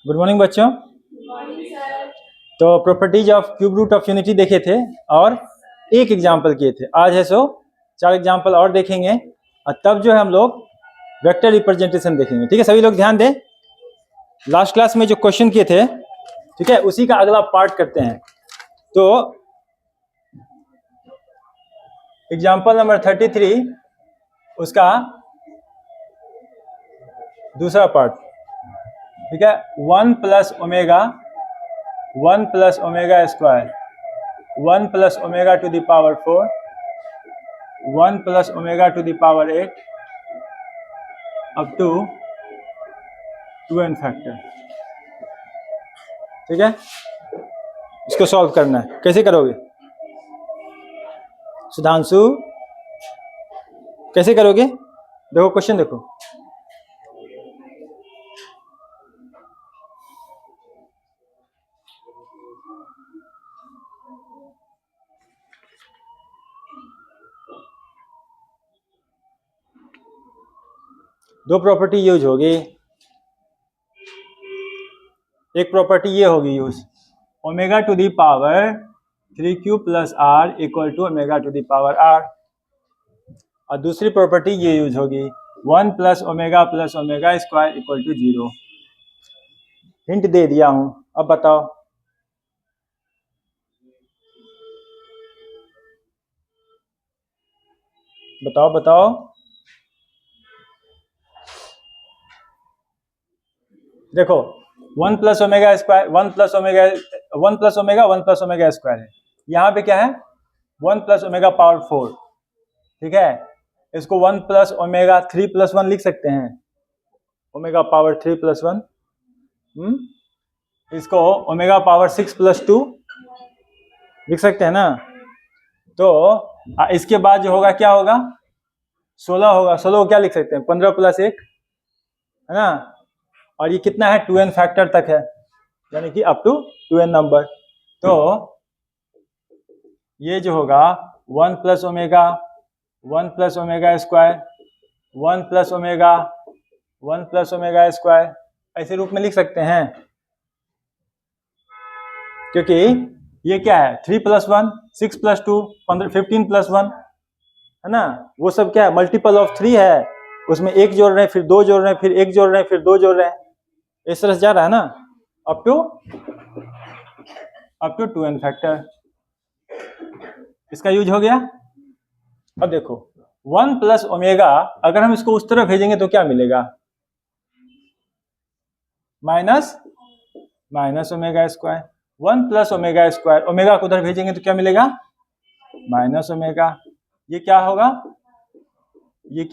Good morning बच्चों। तो properties of cube root of unity देखे थे और एक एग्जाम्पल किए थे। आज है सो 4 एग्जाम्पल और देखेंगे और तब जो है हम लोग वेक्टर रिप्रेजेंटेशन देखेंगे। ठीक है, सभी लोग ध्यान दें। लास्ट क्लास में जो क्वेश्चन किए थे, ठीक है, उसी का अगला पार्ट करते हैं। तो एग्जाम्पल नंबर 33 उसका दूसरा पार्ट, ठीक है। 1 plus omega 1 plus omega square 1 plus omega to the power 4 1 plus omega to the power 8 up to 2n factor. ठीक है, इसको सॉल्व करना है। कैसे करोगे सुधांशु, कैसे करोगे? देखो क्वेश्चन देखो। दो प्रॉपर्टी यूज होगी। एक प्रॉपर्टी ये होगी use, omega to the power 3q plus r equal to omega to the power r. और दूसरी प्रॉपर्टी ये यूज होगी 1 plus omega square equal to 0। Hint दे दिया हूं, अब बताओ। बताओ बताओ। देखो 1 plus omega square 1 plus omega square है। यहाँ पे क्या है 1 प्लस ओमेगा पावर 4। ठीक है, इसको 1 प्लस ओमेगा 3 प्लस 1 लिख सकते हैं, ओमेगा पावर 3 प्लस 1। इसको ओमेगा पावर 6 प्लस 2 लिख सकते हैं ना। तो इसके बाद जो होगा क्या होगा, 16 होगा। 16 को क्या लिख सकते हैं, 15 प्लस 1 है ना। और ये कितना है, 2n फैक्टर तक है, यानी कि अप टू 2n नंबर। तो ये जो होगा 1 plus omega square 1 plus omega square ऐसे रूप में लिख सकते हैं, क्योंकि ये क्या है 3 प्लस 1 6 प्लस 2 15 प्लस 1 है ना। वो सब क्या है, मल्टीपल ऑफ 3 है। उसमें एक जोड़ रहे हैं, फिर 2 जोड़ रहे हैं, फिर 1 जोड़ रहे हैं, फिर 2 जोड़ रहे हैं, इस तरह से जा रहा है ना अप टू 2n फैक्टर। इसका यूज हो गया। अब देखो 1 प्लस ओमेगा, अगर हम इसको उस तरफ भेजेंगे तो क्या मिलेगा, minus omega square. 1 plus omega square, omega को उधर भेजेंगे तो क्या मिलेगा, माइनस ओमेगा। ये क्या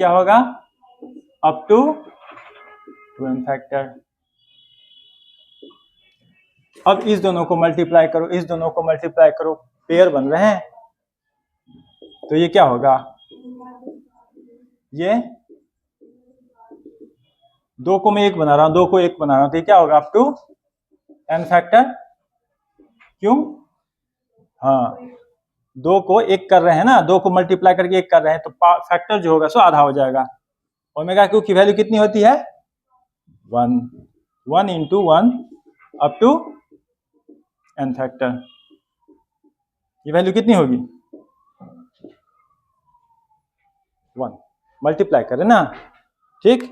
होगा अप टू 2n फैक्टर। अब इस दोनों को मल्टीप्लाई करो, पेयर बन रहे हैं। तो ये क्या होगा, ये 2 को मैं 1 बना रहा हूं, 2 को 1 बना रहा हूं, तो ये क्या होगा अप टू n फैक्टर। क्यों, हाँ 2 को 1 कर रहे हैं ना, 2 को मल्टीप्लाई करके 1 कर रहे हैं, तो फैक्टर जो होगा सो आधा हो जाएगा। ओमेगा क्यू की वैल्यू कितनी होती है, 1 into 1 up to n factor. ये वैल्यू कितनी होगी, 1 मल्टीप्लाई करें ना। ठीक,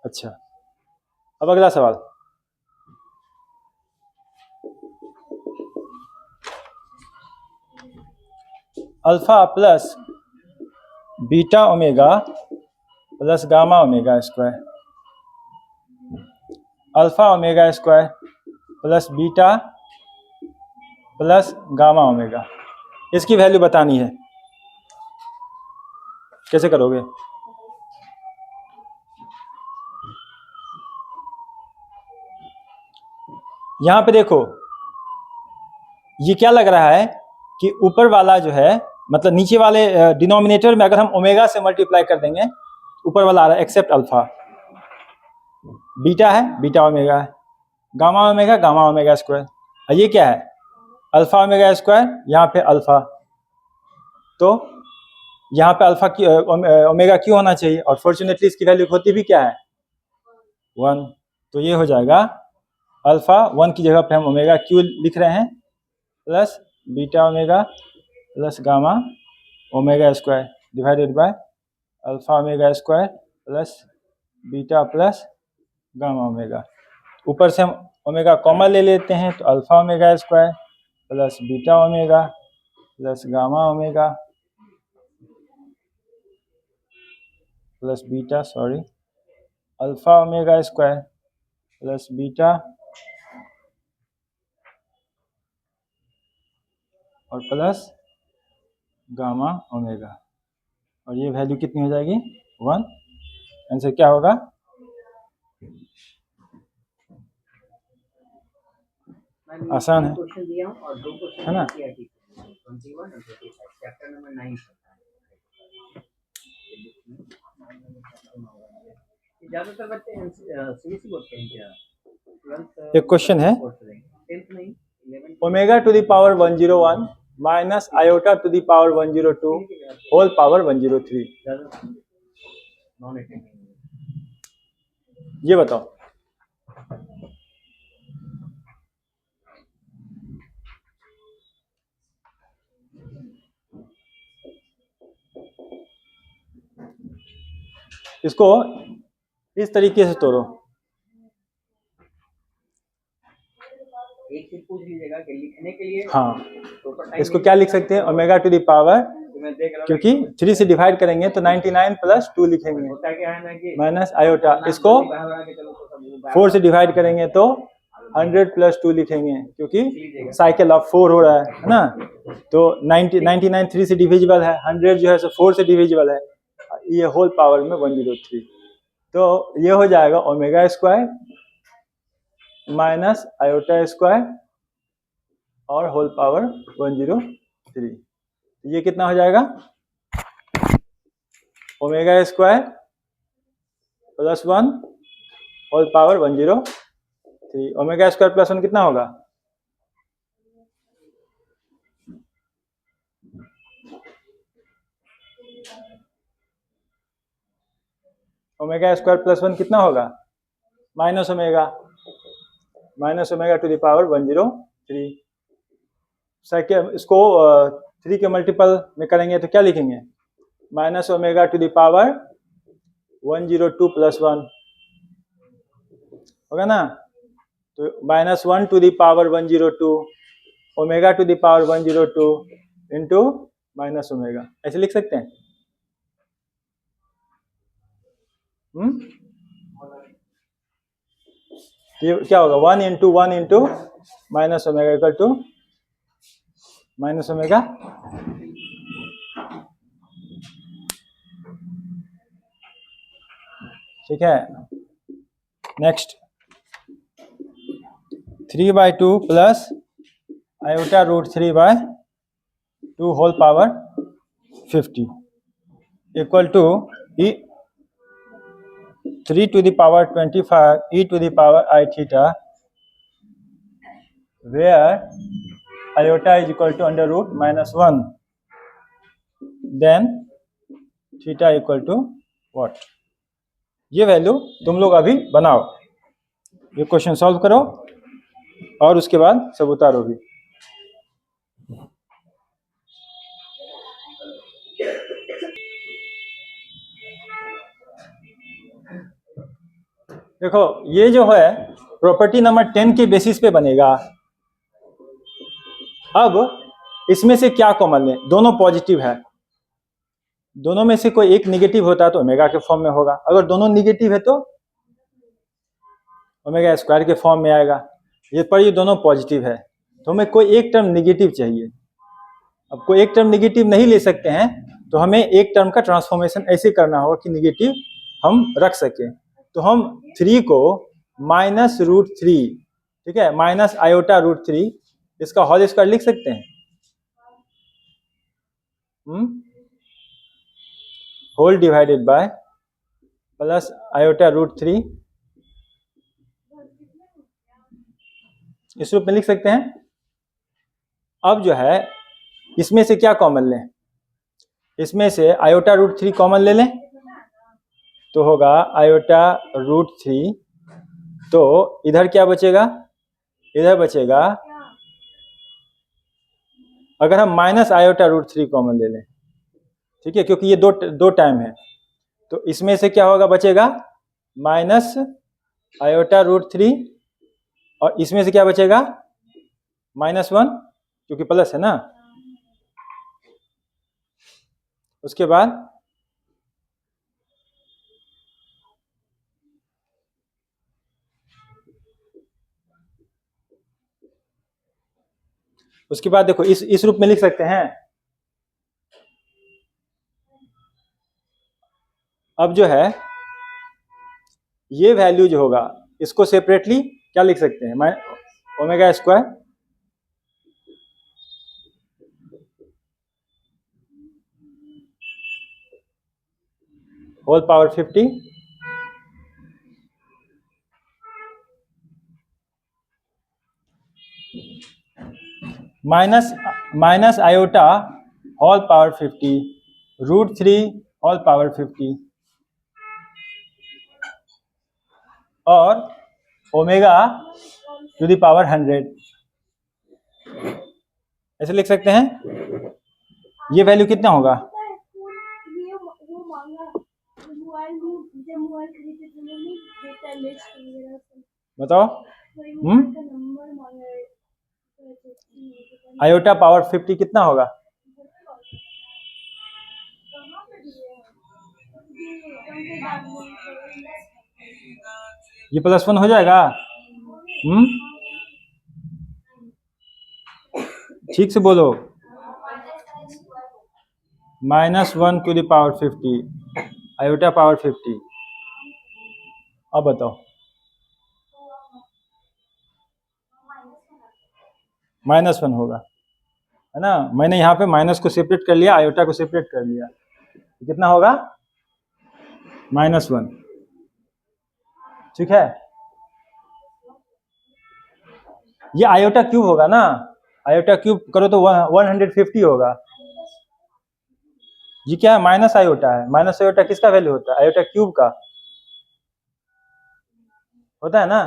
अच्छा अब अगला सवाल। Alpha plus beta omega plus gamma omega square, alpha omega square plus beta plus gamma omega, इसकी वैल्यू बतानी है। कैसे करोगे, यहां पे देखो ये क्या लग रहा है कि ऊपर वाला जो है, मतलब नीचे वाले डिनोमिनेटर में अगर हम ओमेगा से मल्टीप्लाई कर देंगे, ऊपर वाला आ रहा है एक्सेप्ट अल्फा। बीटा है, बीटा ओमेगा है, गामा ओमेगा स्क्वायर। और ये क्या है, अल्फा ओमेगा स्क्वायर, यहाँ पे अल्फा। तो यहाँ पे अल्फा की ओमेगा क्यों होना चाहिए, और फॉर्चुनेटली इसकी वैल्यू होती भी क्या है, 1। तो ये हो जाएगा अल्फा 1 की जगह पे हम ओमेगा क्यू लिख रहे हैं plus beta omega plus gamma omega square divided by alpha omega square plus beta plus gamma omega. ऊपर से हम ओमेगा कॉमन ले लेते हैं तो alpha omega square plus beta omega plus gamma omega plus beta alpha omega square plus beta और plus gamma omega, और ये वैल्यू कितनी हो जाएगी 1। आंसर क्या होगा? आसान है, है ना? ज्यादातर बच्चे सीबीएसई बोर्ड के हैं क्या? एक क्वेश्चन है, omega to the power 101 minus iota to the power 102 whole power 103, ये बताओ। इसको इस तरीके से तोड़ो। एक चीज पूछ लीजिएगा कि लिखने के लिए हाँ, इसको क्या लिख सकते हैं? ओमेगा टू द पावर, क्योंकि 3 से डिवाइड करेंगे तो 99 प्लस 2 लिखेंगे माइनस आयोटा, इसको 4 से डिवाइड करेंगे तो 100 प्लस 2 लिखेंगे, क्योंकि साइकिल ऑफ 4 हो रहा है ना। तो 99 3 से डिविजिबल है, 100 जो है सो 4 से डिविजिबल है, ये होल पावर में 103। तो ये हो जाएगा omega square minus iota square और होल पावर 103। ये कितना हो जाएगा? Omega square plus 1 whole power 103। Omega square plus 1 कितना होगा? ओमेगा स्क्वायर प्लस 1 कितना होगा? Minus omega to the power 103। Second, इसको 3 के मल्टीपल में करेंगे तो क्या लिखेंगे? Minus omega to the power 102 plus 1 होगा ना। तो minus 1 to the power 102 omega to the power 102 into minus omega, ऐसे लिख सकते हैं। ये क्या होगा? 1 into minus omega equal to minus omega. ठीक है, next 3/2 plus iota root 3/2 whole power 50 equal to 3 to the power 25 e to the power I theta, where iota is equal to under root minus 1, then theta equal to what? ये value तुम लोग अभी बनाओ, ये question solve करो और उसके बाद सब उतारो भी। देखो, ये जो है प्रॉपर्टी नंबर 10 के बेसिस पे बनेगा। अब इसमें से क्या कॉमन लें? दोनों पॉजिटिव है, दोनों में से कोई एक निगेटिव होता है तो ओमेगा के फॉर्म में होगा, अगर दोनों निगेटिव है तो ओमेगा स्क्वायर के फॉर्म में आएगा। ये पर ये दोनों पॉजिटिव है तो हमें कोई एक टर्म निगेटिव चाहिए। अब कोई एक टर्म निगेटिव नहीं ले सकते हैं तो हमें एक टर्म का ट्रांसफॉर्मेशन ऐसे करना होगा कि निगेटिव हम रख सकें। तो हम 3 को माइनस रूट 3, ठीक है, माइनस आयोटा रूट 3, इसका होल स्क्वायर लिख सकते हैं। Whole divided by plus iota root 3, इस रूप में लिख सकते हैं। अब जो है इसमें से क्या कॉमन लें? इसमें से आयोटा रूट 3 कॉमन ले लें तो होगा आयोटा रूट 3, तो इधर क्या बचेगा? इधर बचेगा, अगर हम माइनस आयोटा रूट 3 कॉमन ले लें, ठीक है, क्योंकि ये दो टाइम है, तो इसमें से क्या होगा, बचेगा माइनस आयोटा रूट 3, और इसमें से क्या बचेगा, -1, क्योंकि प्लस है ना। उसके बाद देखो इस रूप में लिख सकते हैं। अब जो है ये वैल्यू जो होगा, इसको सेपरेटली क्या लिख सकते हैं, omega square whole power 50 minus iota whole power 50 root 3 whole power 50 और ओमेगा टू द पावर 100, ऐसे लिख सकते हैं। ये वैल्यू कितना होगा, बताओ। आयोटा पावर 50 कितना होगा, ये +1 हो जाएगा। ठीक से बोलो, -1 to the power 50 iota power 50। अब बताओ, -1 होगा, है ना। मैंने यहाँ पे माइनस को सेपरेट कर लिया, आयोटा को सेपरेट कर लिया, कितना होगा, -1, ठीक है। ये आयोटा क्यूब होगा ना, आयोटा क्यूब करो तो 150 होगा। ये क्या है, माइनस आयोटा है, माइनस आयोटा किसका वैल्यू होता है, आयोटा क्यूब का होता है ना।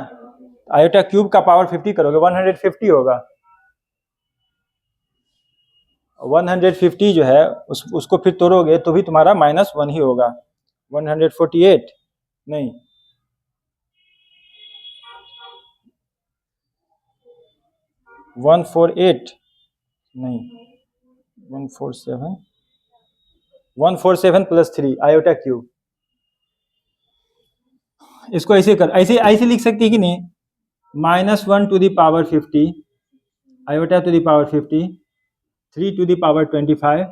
आयोटा क्यूब का पावर 50 करोगे 150 होगा। 150 जो है उसको फिर तोड़ोगे तो भी तुम्हारा -1 ही होगा। 148 नहीं, 148 नहीं, 147 + 3 आयोटा क्यूब। इसको ऐसे ऐसे लिख सकती है कि नहीं, -1 to the power 50 iota to the power 50 3 to the power 25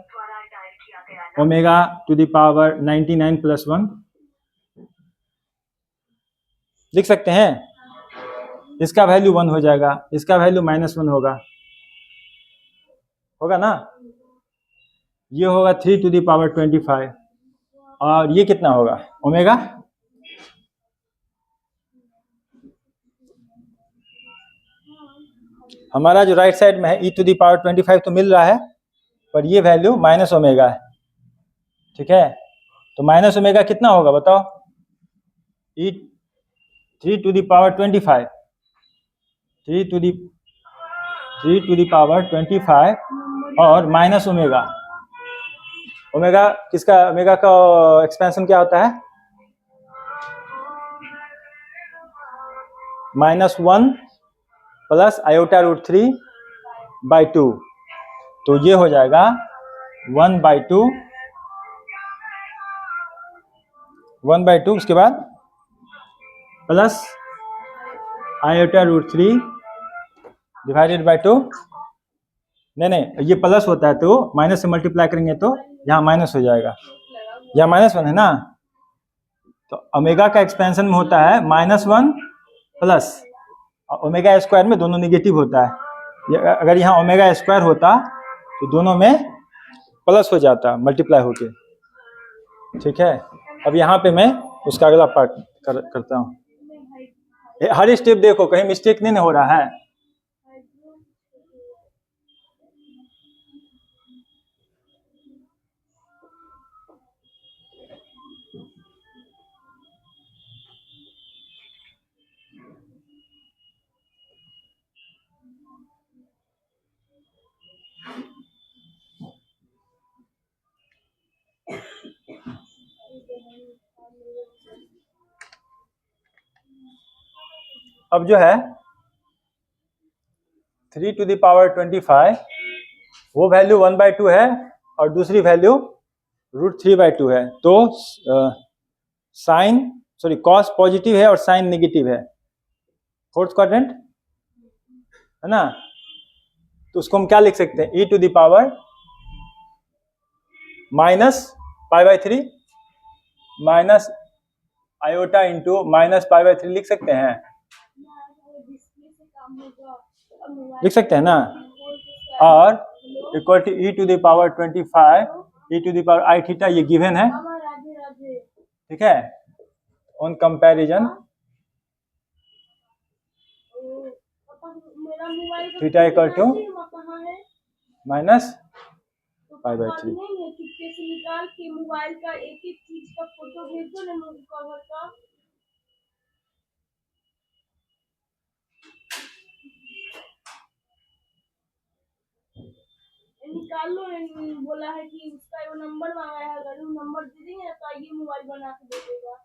omega to the power 99 + 1 लिख सकते हैं। इसका वैल्यू 1 हो जाएगा, इसका वैल्यू -1 होगा ना। ये होगा 3 टू द पावर 25 और ये कितना होगा, ओमेगा हमारा जो राइट साइड में है e टू द पावर 25 तो मिल रहा है, पर ये वैल्यू माइनस ओमेगा है, ठीक है। तो माइनस ओमेगा कितना होगा बताओ, e 3 to the power 25 3 to the power 25 और माइनस ओमेगा। ओमेगा किसका, ओमेगा का एक्सपेंशन क्या होता है, -1 प्लस आयोटा रूट 3/2, तो ये हो जाएगा 1/2 1/2, उसके बाद plus iota root 3 divided by 2। नहीं ये प्लस होता है तो माइनस से मल्टीप्लाई करेंगे तो यहाँ माइनस हो जाएगा, यहाँ -1 है ना। तो ओमेगा का एक्सपेंशन में होता है -1 प्लस ओमेगा स्क्वायर में दोनों निगेटिव होता है। अगर यहाँ ओमेगा स्क्वायर होता तो दोनों में प्लस हो जाता मल्टीप्लाई होके, ठीक है। अब यहाँ पे मैं उसका अगला पार्ट करता हूँ। हर स्टेप देखो कहीं मिस्टेक नहीं हो रहा है। अब जो है 3 to the power 25 वो वैल्यू 1/2 है और दूसरी वैल्यू √3/2 है। तो कॉस पॉजिटिव है और साइन नेगेटिव है, फोर्थ क्वाड्रेंट है ना। तो उसको हम क्या लिख सकते हैं, e to the power -π/3 minus iota into -π/3 लिख सकते हैं, लिख सकते हैं ना। और equal to e to the power 25 e to the power I theta, ये गिवन है, ठीक है। On comparison theta equal to -π/3। निकाल के मोबाइल का एक एक चीज का फोटो भेज दो ना कवर का। निकाल लो, बोला है कि उसका वो नंबर मांगा है, अगर वो नंबर दे देंगे ना तो ये मोबाइल बना के दे देगा।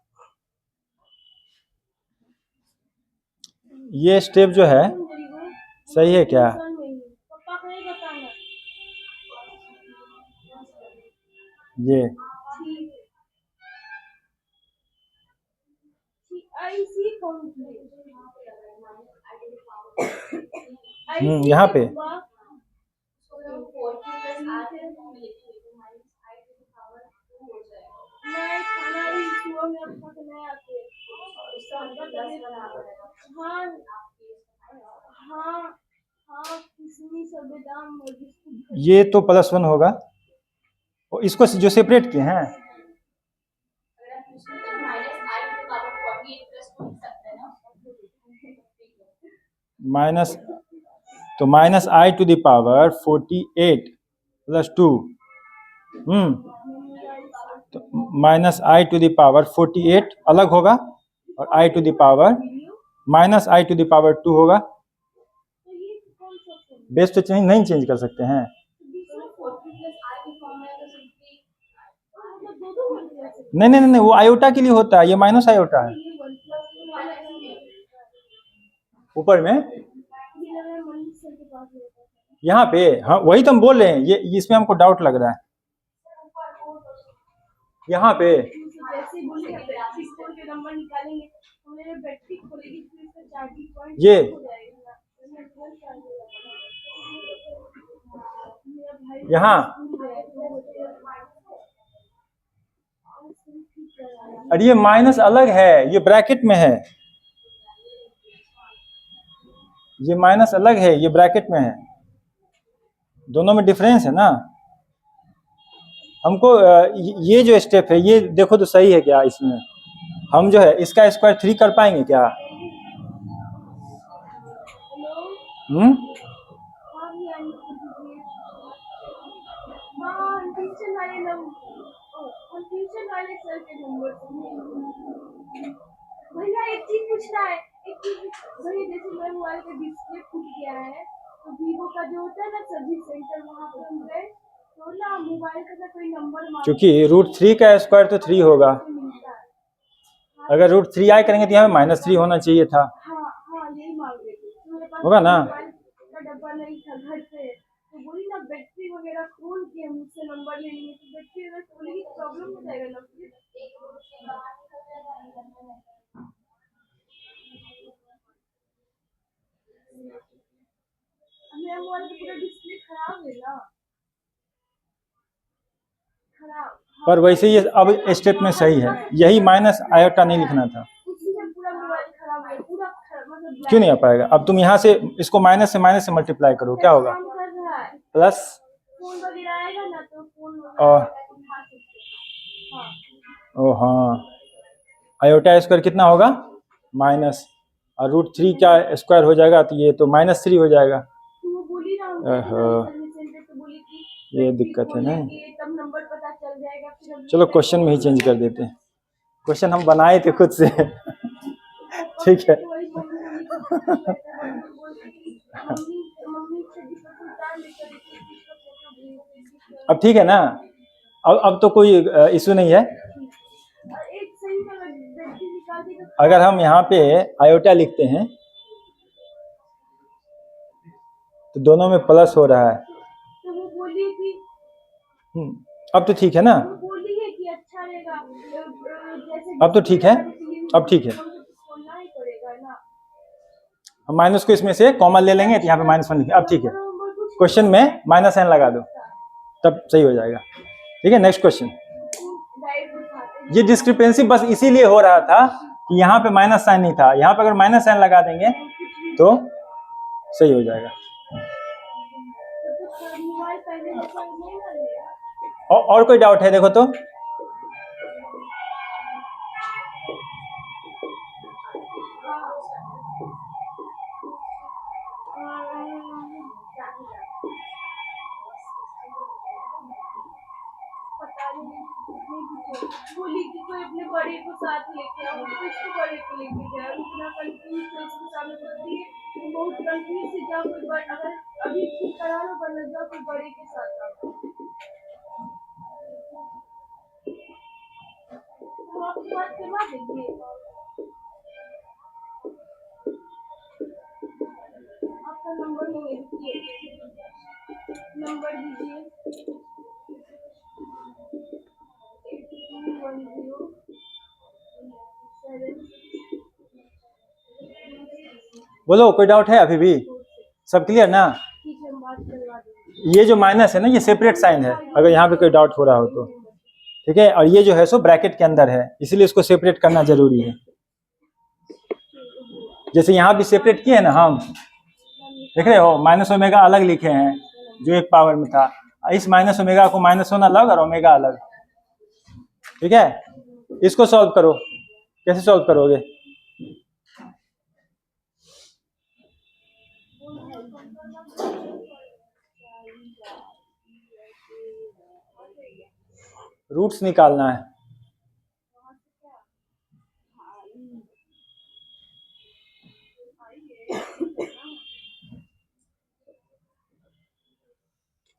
ये स्टेप जो है सही है क्या? पापा को नहीं बताना। ये यहाँ पे ये तो +1 होगा, और इसको जो सेपरेट किए हैं माइनस, तो -i to the power 48 + 2, तो -i to the power 48 अलग होगा और i to the power -i to the power 2 होगा। बेस तो नहीं चेंज कर सकते हैं। नहीं, वो आयोटा के लिए होता है, ये माइनस आयोटा है ऊपर में, यहाँ पे। हाँ वही तो हम बोल रहे हैं, ये इसमें हमको डाउट लग रहा है यहाँ पे। ये यहाँ, अरे ये माइनस अलग है, ये ब्रैकेट में है, ये माइनस अलग है, ये ब्रैकेट में है, दोनों में डिफरेंस है ना। हमको ये जो स्टेप है ये देखो तो सही है क्या, इसमें हम जो है इसका स्क्वायर 3 कर पाएंगे क्या? भैया एक चीज पूछना है, एक चीज भैया, जैसे मेरे मोबाइल का डिस्प्ले फूट गया है तो वीवो का जो होता है ना सर्विस सेंटर, वहाँ पे हम गए तो ना मोबाइल का कोई नंबर मांगा, क्योंकि √3 का स्क्वायर तो 3 होगा, अगर √3 आई करेंगे तो यहाँ -3 होना चाहिए था। हाँ यही मांग रहे थे, होगा ना। डब्बा नहीं था घर पे, तो बोली ना बैटरी वगैरह खोल के हम उससे नंबर ले लेंगे, तो बैटरी वगैरह खोलेगी प्रॉब्लम हो जाएगा ना फिर। मेरा मोबाइल का पूरा डिस्प्ले खराब है ना, खराब। पर वैसे ये अब स्टेप में सही है, यही माइनस आयोटा नहीं लिखना था। पूरा मोबाइल खराब है, पूरा मतलब क्यों नहीं आ पाएगा? अब तुम यहाँ से इसको माइनस से मल्टीप्लाई करो, क्या होगा? प्लस फोन वगैरह आएगा ना तो फोन और ओ हाँ, आयोटा स्क्वायर कितना होगा? माइनस, और √3 का स्क्वायर हो जाएगा तो ये तो -3 हो जाएगा। ये दिक्कत है ना। चलो क्वेश्चन में ही चेंज कर देते हैं, क्वेश्चन हम बनाए थे खुद से ठीक है अब ठीक है ना, अब तो कोई इशू नहीं है। अगर हम यहाँ पे आयोटा लिखते हैं तो दोनों में प्लस हो रहा है। तो वो बोली कि अब तो ठीक है ना, वो बोली है कि अच्छा रहेगा जैसे अब तो ठीक है, अब ठीक है। खोलना ही पड़ेगा ना। हम माइनस को इसमें से कॉमन ले लेंगे तो यहाँ पे -1 लिखें। अब ठीक है, क्वेश्चन में -n लगा दो तब सही हो जाएगा। ठीक है, नेक्स्ट क्वेश्चन। ये डिस्क्रिपेंसी बस इसीलिए हो रहा था कि यहाँ पे माइनस साइन नहीं था, यहाँ पे अगर -n लगा देंगे तो सही हो जाएगा। और कोई डाउट है? देखो तो बोली कि कोई अपने बड़े को साथ लेके आओ, तो इसको बड़े को लेके गया, इतना कंफ्यूज तो इसके सामने बोलती है बहुत कंफ्यूज से जाओ, कोई बड़ा अगर अभी ठीक करा लो वरना जाओ कोई बड़े के साथ आओ। हम आपकी बात करवा देंगे। आपका नंबर दीजिए, नंबर दीजिए। 8210 बोलो, कोई डाउट है अभी भी? सब क्लियर ना? ठीक है, हम बात करवा देंगे। ये जो माइनस है ना, ये सेपरेट साइन है, अगर यहाँ पे कोई डाउट हो रहा हो तो। ठीक है, और ये जो है सो ब्रैकेट के अंदर है, इसीलिए इसको सेपरेट करना जरूरी है। जैसे यहाँ भी सेपरेट किए हैं ना हम, देख रहे हो, माइनस ओमेगा अलग लिखे हैं जो एक पावर में था, इस माइनस ओमेगा को -1 अलग और ओमेगा अलग। ठीक है, इसको सॉल्व करो। कैसे सॉल्व करोगे? रूट्स निकालना है।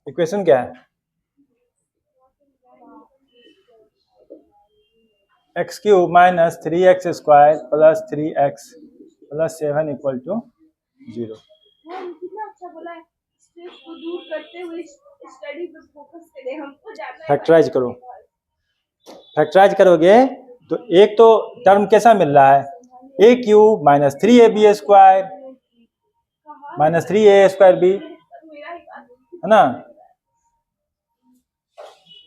इक्वेशन क्या है? x³ - 3x² + 3x + 7 = 0। कितना अच्छा बोला है, स्ट्रेस को दूर करते हुए स्टडी पे फोकस करें, हमको जाना है। फैक्टराइज करो। फैक्टराइज करोगे तो एक तो टर्म कैसा मिल रहा है, a³ - 3ab² - 3a²b, है ना?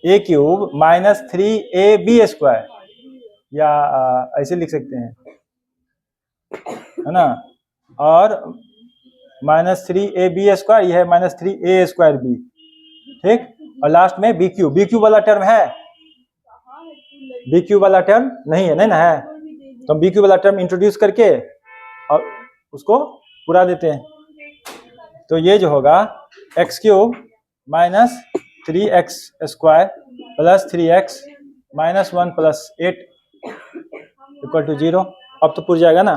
a³ - 3ab² या ऐसे लिख सकते हैं, है ना? और -3ab², यह है -3a²b। ठीक, और लास्ट में BQ वाला टर्म है, BQ वाला टर्म नहीं है, नहीं ना है, तो हम BQ वाला टर्म इंट्रोड्यूस करके और उसको पूरा देते हैं। तो ये जो होगा x³ - 3x² + 3x - 1 + 8 = 0। अब तो पूर जाएगा ना।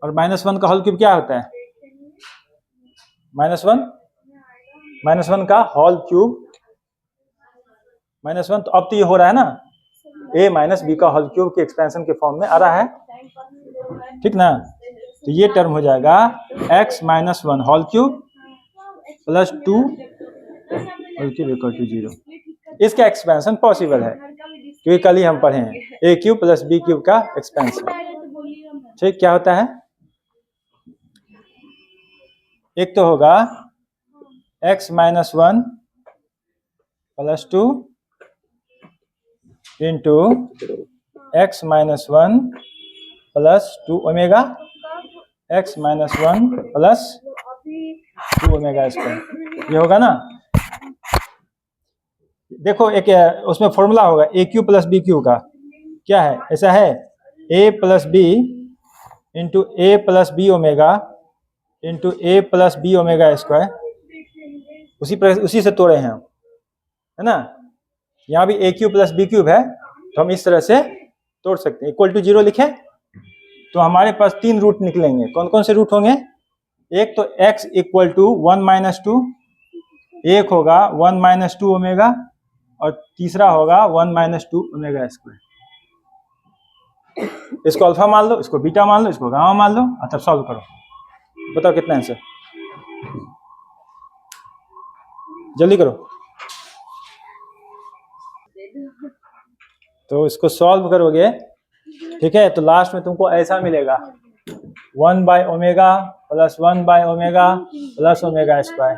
और -1 का होल क्यूब क्या होता है? -1 का होल क्यूब -1, तो अब तो ये हो रहा है ना, a - b का होल क्यूब के एक्सपेंशन के फॉर्म में आ रहा है। ठीक ना? तो ये टर्म हो जाएगा x - 1 whole cube + 2 whole cube = 0। इसका एक्सपेंशन पॉसिबल है क्योंकि कल ही हम पढ़े हैं a³ + b³ का एक्सपेंशन। ठीक, क्या होता है? एक तो होगा x - 1 + 2 × x - 1 + 2 ओमेगा x - 1 + 2 ओमेगा²। ये होगा ना? देखो एक उसमें फॉर्मूला होगा a³ + b³ का, क्या है? ऐसा है a + b × a + b omega × a + b ओमेगा²। उसी से तोड़े हैं हम, है ना? यहाँ भी a³ + b³ है, तो हम इस तरह से तोड़ सकते हैं। = 0 लिखें तो हमारे पास 3 रूट निकलेंगे। कौन कौन से रूट होंगे? एक तो x = 1 - 2, एक होगा 1 - 2 ओमेगा, और तीसरा होगा 1 - 2 ओमेगा²। इसको अल्फा मान लो, इसको बीटा मान लो, इसको गामा मान लो, और तब सॉल्व करो। बताओ कितना आंसर, जल्दी करो। तो इसको सॉल्व करोगे, ठीक है, तो लास्ट में तुमको ऐसा मिलेगा 1/ओमेगा प्लस 1/ओमेगा प्लस ओमेगा स्क्वायर।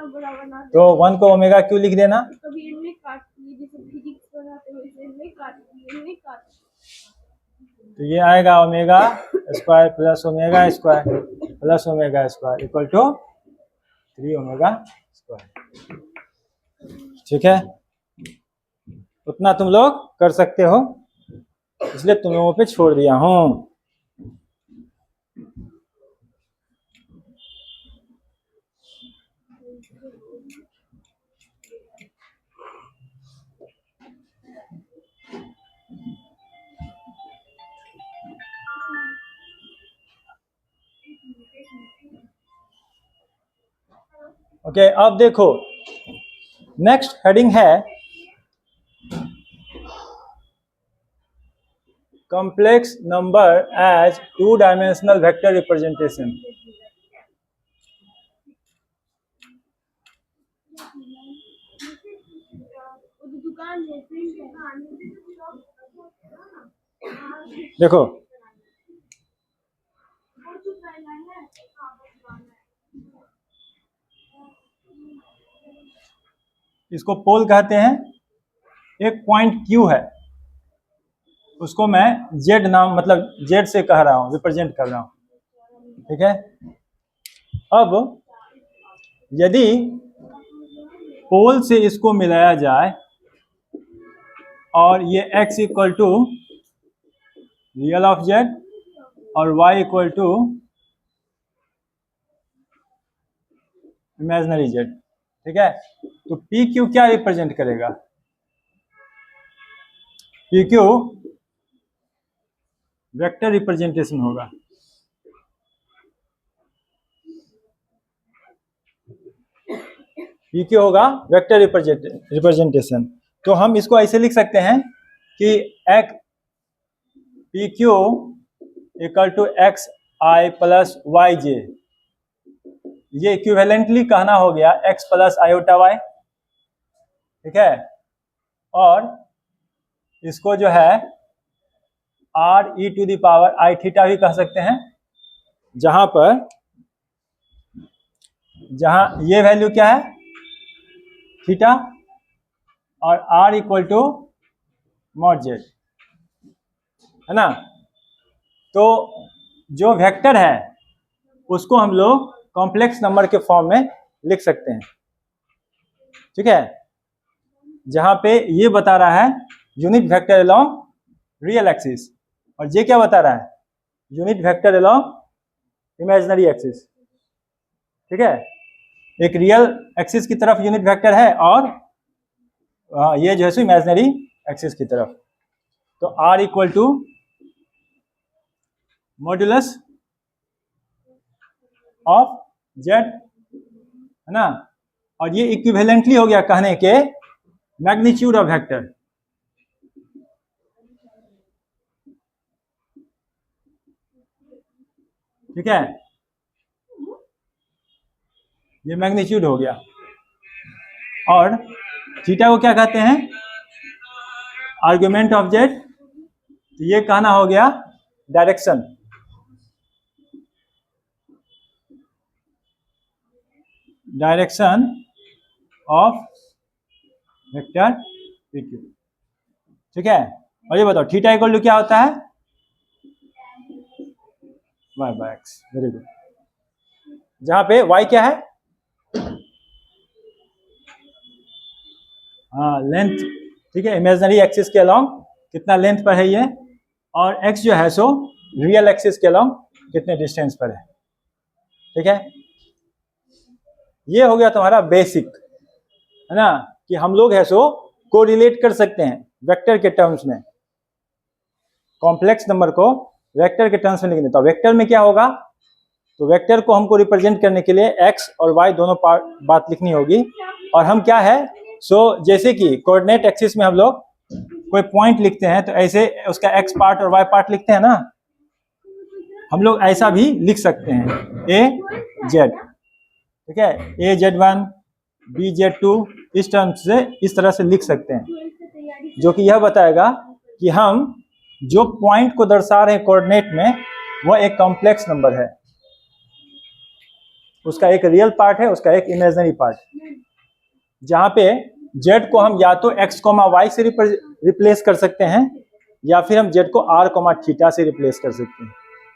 तो 1 को ओमेगा क्यों लिख देना, कभी इनमें काट दिए, जैसे फिजिक्स पढ़ाते हैं वैसे इनमें काट दिए, इनमें काट दिए। तो ये आएगा omega square plus omega square plus omega square equal to 3 omega square. ठीक है, उतना तुम लोग कर सकते हो, इसलिए तुम लोगों पे छोड़ दिया हूं। ओके, अब देखो नेक्स्ट हेडिंग है complex number as two-dimensional vector representation। देखो इसको पोल कहते हैं। एक पॉइंट Q है, उसको मैं Z नाम मतलब Z से कह रहा हूं, रिप्रेजेंट कर रहा हूं। ठीक है, अब यदि पोल से इसको मिलाया जाए और ये x equal to real of Z और y equal to imaginary Z, ठीक है, तो PQ क्या रिप्रेजेंट करेगा, PQ वेक्टर रिप्रेजेंटेशन होगा। PQ होगा वेक्टर रिप्रेजेंटेशन। तो हम इसको ऐसे लिख सकते हैं कि x PQ equal to XI plus YJ, ये इक्विवेलेंटली कहना हो गया x प्लस आयोटा y। ठीक है, और इसको जो है RE to the power I theta भी कह सकते हैं, जहां ये वैल्यू क्या है थीटा और R equal to mod Z, है ना। तो जो वेक्टर है उसको हम लोग कॉम्प्लेक्स नंबर के फॉर्म में लिख सकते हैं। ठीक है, जहां पे ये बता रहा है unit vector along real axis, और ये क्या बता रहा है unit vector along imaginary axis. ठीक है, एक रियल एक्सिस की तरफ यूनिट वेक्टर है और ये जो है सो इमेजिनरी एक्सिस की तरफ। तो R equal to modulus of Z, है ना, और ये इक्विवेलेंटली हो गया कहने के मैग्नीट्यूड ऑफ वेक्टर। ठीक है, ये मैग्नीट्यूड हो गया, और थीटा को क्या कहते हैं आर्गुमेंट ऑफ Z, तो ये कहना हो गया direction. Direction of vector PQ। ठीक है, और ये बताओ थीटा इक्वल टू क्या होता है y/x। वेरी गुड, जहां पे y क्या है लेंथ। ठीक है, इमेजिनरी एक्सिस के अलोंग कितना लेंथ पर है ये, और x जो है सो रियल एक्सिस के अलोंग कितने डिस्टेंस पर है। ठीक है, ये हो गया तुम्हारा बेसिक, है ना, कि हम लोग है सो कोरिलेट कर सकते हैं वेक्टर के टर्म्स में, कॉम्प्लेक्स नंबर को वेक्टर के टर्म्स में लिखने। तो वेक्टर में क्या होगा, तो वेक्टर को हमको रिप्रेजेंट करने के लिए x और y दोनों बात लिखनी होगी। और हम क्या है जैसे कि कोऑर्डिनेट एक्सिस में हम लोग कोई पॉइंट लिखते हैं तो ऐसे उसका x पार्ट और y पार्ट लिखते हैं ना, हम लोग ऐसा भी लिख सकते हैं। A जेड, ठीक है, ए Z1 B Z2 इस टर्म से इस तरह से लिख सकते हैं, जो कि यह बताएगा कि हम जो पॉइंट को दर्शा रहे हैं कोऑर्डिनेट में वह एक कॉम्प्लेक्स नंबर है, उसका एक रियल पार्ट है, उसका एक इमेजिनरी पार्ट, जहां पे z को हम या तो x, y से रिप्लेस कर सकते हैं या फिर हम z को r, थीटा से रिप्लेस कर सकते हैं,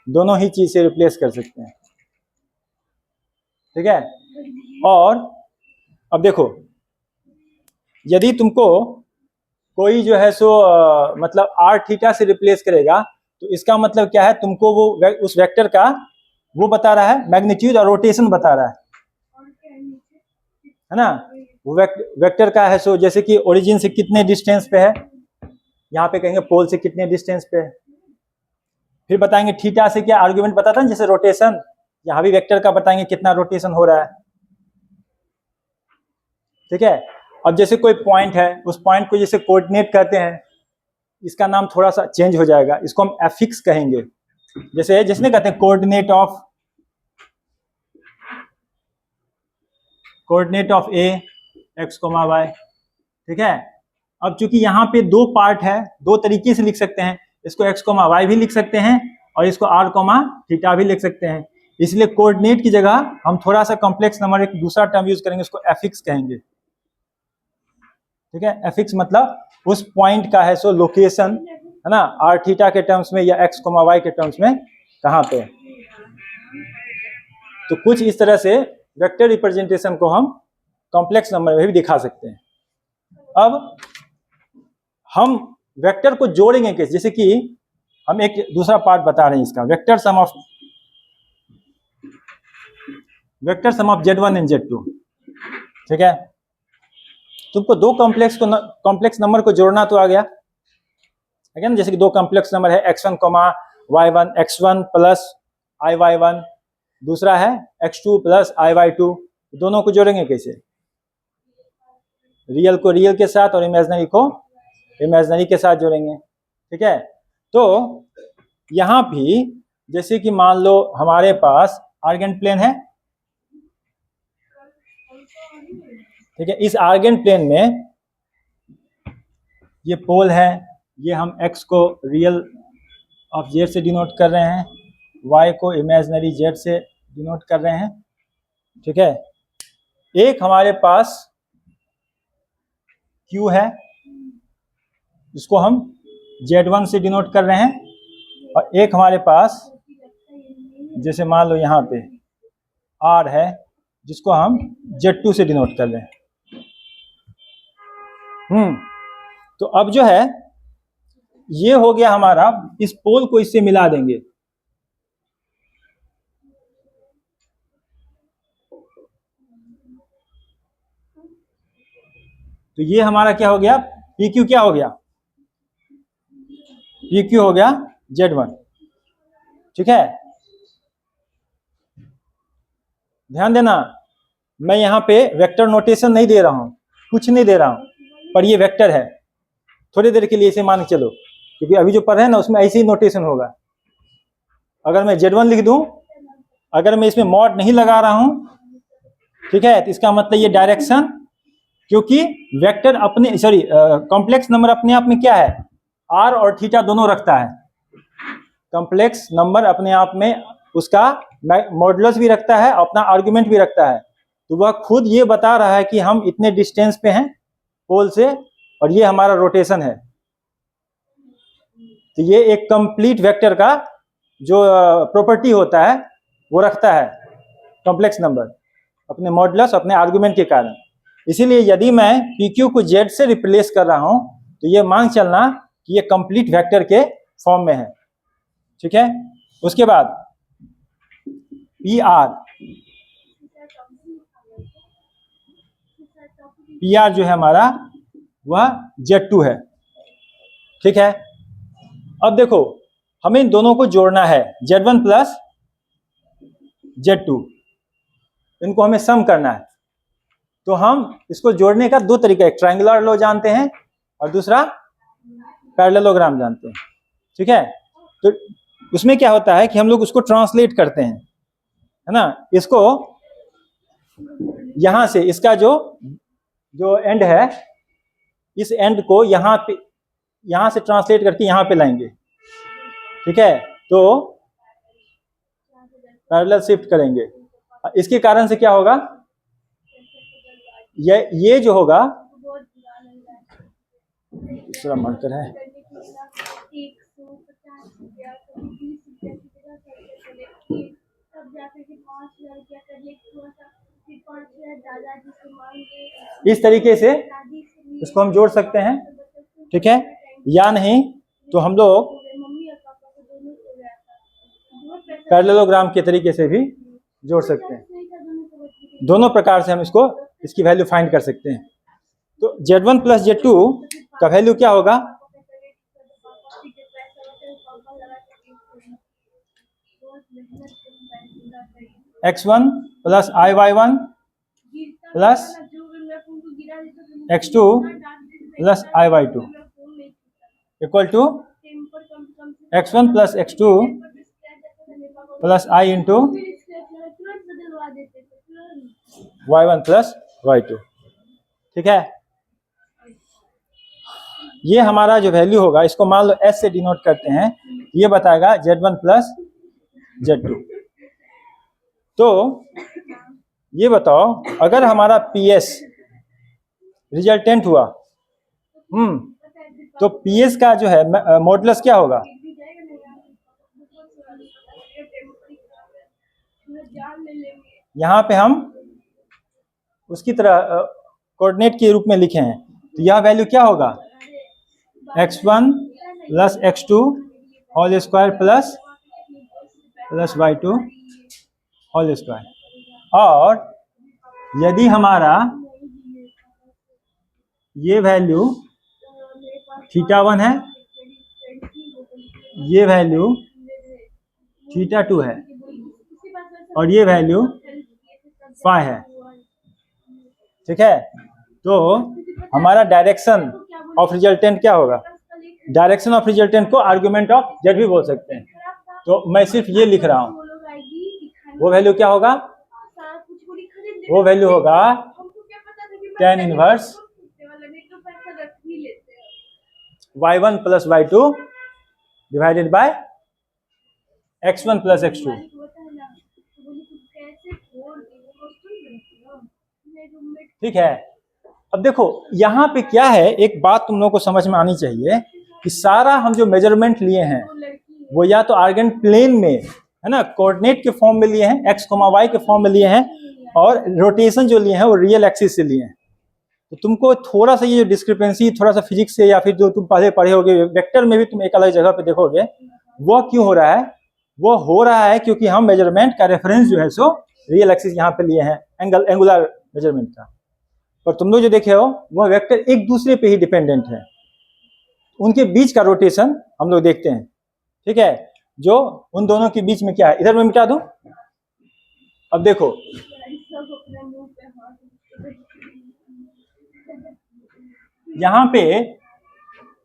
दोनों ही चीज से रिप्लेस कर सकते हैं, ठीक है। और अब देखो, यदि तुमको कोई जो है सो मतलब r थीटा से रिप्लेस करेगा तो इसका मतलब क्या है, तुमको वो उस वेक्टर का वो बता रहा है मैग्नीट्यूड और रोटेशन बता रहा है ना। वो वेक्टर का है सो जैसे कि ओरिजिन से कितने डिस्टेंस पे है, यहाँ पे कहेंगे पोल से कितने डिस्टेंस पे है, फिर बताएंगे थीटा से क्या आर्गुमेंट बताता है, जैसे रोटेशन, यहाँ भी वेक्टर का बताएंगे कितना रोटेशन हो रहा है, ठीक है। अब जैसे कोई पॉइंट है, उस पॉइंट को जैसे कोऑर्डिनेट कहते हैं, इसका नाम थोड़ा सा चेंज हो जाएगा, इसको हम एफिक्स कहेंगे, जैसे जिसने कहते हैं coordinate of A x, y, ठीक है। अब चूंकि यहाँ पे दो पार्ट है, दो तरीके से लिख सकते हैं, इसको x, y भी लिख सकते हैं और इसको r, थीटा भी लिख सकते हैं, इसलिए कोऑर्डिनेट की जगह हम थोड़ा सा कॉम्प्लेक्स नंबर एक दूसरा टर्म यूज करेंगे, उसको एफिक्स कहेंगे, ठीक है। एफिक्स मतलब उस पॉइंट का है सो लोकेशन, है ना, r थीटा के टर्म्स में या x, y के टर्म्स में कहाँ पे। तो कुछ इस तरह से वेक्टर रिप्रेजेंटेशन को हम कॉम्प्लेक्स नंबर में भी दिखा सकते हैं। अब हम वेक्टर को जोड़ेंगे कैसे, जैसे कि हम एक दूसरा पार्ट बता रहे हैं इसका, vector sum of Z1 and Z2, ठीक है। तुमको दो कॉम्प्लेक्स नंबर को जोड़ना तो आ गया, ना, जैसे कि दो कॉम्प्लेक्स नंबर है x1, y1, x1 plus iy1, दूसरा है x2 प्लस iy2, दोनों को जोड़ेंगे कैसे, रियल को रियल के साथ और इमेजिनरी को इमेजिनरी के साथ जोड़ेंगे, ठीक है। तो यहां भी जैसे कि मान लो हमारे पास आर्गेन प्लेन है, ठीक है, इस आर्गेन प्लेन में ये पोल है, ये हम x को रियल ऑफ z से डिनोट कर रहे हैं, y को इमेजिनरी z से डिनोट कर रहे हैं, ठीक है। एक हमारे पास q है, इसको हम Z1 से डिनोट कर रहे हैं, और एक हमारे पास जैसे मान लो यहाँ पे r है, जिसको हम Z2 से डिनोट कर रहे हैं। तो अब जो है ये हो गया हमारा, इस पोल को इससे मिला देंगे, तो ये हमारा क्या हो गया, PQ क्या हो गया, PQ हो गया Z1, ठीक है। ध्यान देना, मैं यहाँ पे वेक्टर नोटेशन नहीं दे रहा हूं, कुछ नहीं दे रहा हूं, पर ये वेक्टर है, थोड़ी देर के लिए इसे मान के चलो, क्योंकि अभी जो पढ़ रहे हैं ना उसमें ऐसे ही नोटेशन होगा। अगर मैं Z1 लिख दूं, अगर मैं इसमें मॉड नहीं लगा रहा हूं, ठीक है, तो इसका मतलब ये डायरेक्शन, क्योंकि वेक्टर अपने कॉम्प्लेक्स नंबर अपने आप में क्या है, r और थीटा दोनों रखता है, कॉम्प्लेक्स नंबर अपने आप में उसका मॉडुलस भी रखता है, अपना आर्गुमेंट भी रखता है, तो वह खुद ये बता रहा है कि हम इतने डिस्टेंस पे हैं पोल से और ये हमारा रोटेशन है। तो ये एक कंप्लीट वेक्टर का जो प्रॉपर्टी होता है वो रखता है कॉम्प्लेक्स नंबर, अपने मॉडुलस, अपने आर्गुमेंट के कारण। इसीलिए यदि मैं PQ को Z से रिप्लेस कर रहा हूं तो ये मान चलना कि ये कंप्लीट वेक्टर के फॉर्म में है, ठीक है। उसके बाद PR जो है हमारा वह Z2 है, ठीक है। अब देखो हमें इन दोनों को जोड़ना है, Z1 प्लस Z2, इनको हमें सम करना है। तो हम इसको जोड़ने का दो तरीका, एक ट्रायंगुलर लॉ जानते हैं और दूसरा पैरेललोग्राम जानते हैं, ठीक है। तो उसमें क्या होता है कि हम लोग उसको ट्रांसलेट करते हैं, है ना, इसको यहां से इसका जो एंड है, इस एंड को यहां से ट्रांसलेट करके यहां पे लाएंगे। ठीक है, तो पैरेलल शिफ्ट करेंगे। इसके कारण से क्या होगा, ये जो होगा, दूसरा मार्कर है, इस तरीके से इसको हम जोड़ सकते हैं। ठीक है, या नहीं तो हम लोग पैरेललोग्राम के तरीके से भी जोड़ सकते हैं। दोनों प्रकार से हम इसकी वैल्यू फाइंड कर सकते हैं। तो Z1 प्लस Z2 का वैल्यू क्या होगा, X1 plus IY1 plus X2 plus IY2 equal to X1 plus X2 plus I into Y1 plus Y2। ठीक है, ये हमारा जो वैल्यू होगा, इसको मान लो S से डिनोट करते हैं, ये बताएगा Z1 प्लस Z2। तो ये बताओ, अगर हमारा PS रिजल्टेंट हुआ, तो PS का जो है मॉडुलस क्या होगा, यहाँ पे हम उसकी तरह कोऑर्डिनेट के रूप में लिखे हैं, तो यह वैल्यू क्या होगा, X1 plus X2 whole square plus Y2 whole square. और यदि हमारा ये वैल्यू θ1 है, ये वैल्यू θ2 है, और ये वैल्यू φ है। ठीक है, तो हमारा डायरेक्शन ऑफ रिजल्टेंट क्या होगा, डायरेक्शन ऑफ रिजल्टेंट को आर्गुमेंट ऑफ Z भी बोल सकते हैं। तो मैं सिर्फ ये लिख रहा हूं, वो वैल्यू क्या होगा, वो वैल्यू होगा tan inverse Y1 plus Y2 divided by X1 plus X2। ठीक है, अब देखो यहाँ पे क्या है, एक बात तुम लोगों को समझ में आनी चाहिए कि सारा हम जो मेजरमेंट लिए हैं वो या तो आर्गन प्लेन में है ना, कोऑर्डिनेट के फॉर्म में लिए हैं, x, y के फॉर्म में लिए हैं, और रोटेशन जो लिए हैं वो रियल एक्सिस से लिए हैं। तो तुमको थोड़ा सा ये जो डिस्क्रिपेंसी थोड़ा सा फिजिक्स से या फिर जो तुम पहले पढ़े होगे वेक्टर में भी तुम एक अलग जगह पे देखोगे, वो क्यों हो रहा है, वो हो रहा है क्योंकि हम मेजरमेंट का रेफरेंस जो है सो रियल एक्सिस यहाँ पे लिए हैं, एंगुलर मेजरमेंट का। और तुम लोग जो देखे हो वो वेक्टर एक दूसरे पे ही डिपेंडेंट है, उनके बीच का रोटेशन हम लोग देखते हैं। ठीक है, जो उन दोनों के बीच में क्या है, इधर मैं मिटा दूं। अब देखो यहाँ पे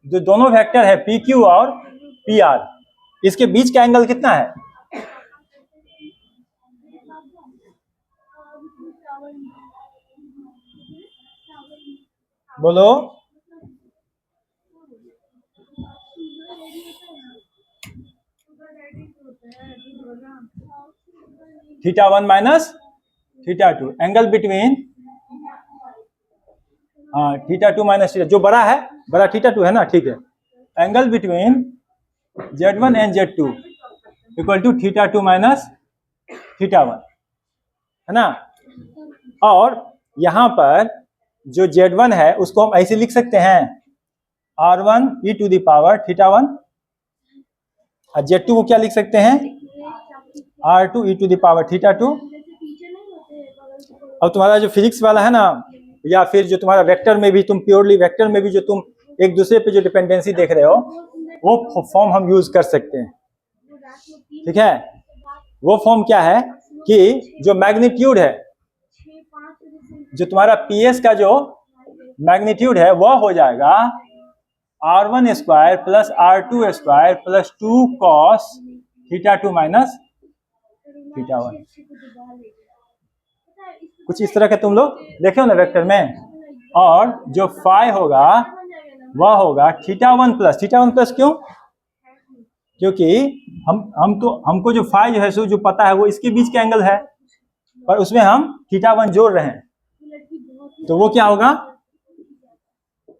जो दोनों वेक्टर है PQ और PR, इसके बीच का एंगल कितना है, बोलो, θ1 माइनस θ2, एंगल बिटवीन, हाँ θ2 माइनस θ, जो बड़ा है, बड़ा θ2 है ना, ठीक है, angle between Z1 and Z2 equal to θ2 minus θ1, है ना। और यहाँ पर जो Z1 है उसको हम ऐसे लिख सकते हैं R1 e to the power θ1, और Z2 को क्या लिख सकते हैं R2 e to the power θ2। अब तुम्हारा जो फिजिक्स वाला है ना, या फिर जो तुम्हारा वेक्टर में भी, तुम प्योरली वेक्टर में भी जो तुम एक दूसरे पे जो डिपेंडेंसी देख रहे हो, वो फॉर्म हम यूज कर सकते हैं। ठीक है, वो फॉर्म क्या है कि जो मैग्नीट्यूड है, जो तुम्हारा PS का जो मैग्नीट्यूड है वह हो जाएगा R1 square plus R2 square plus 2 cos θ2 minus theta 1। कुछ इस तरह के तुम लोग देखे हो ना वेक्टर में। और जो फाई होगा वह होगा थीटा 1 प्लस। थीटा 1 प्लस क्यों? क्योंकि हमको जो फाई जो है सो जो पता है वो इसके बीच का एंगल है, पर उसमें हम थीटा 1 जोड़ रहे हैं, तो वो क्या होगा?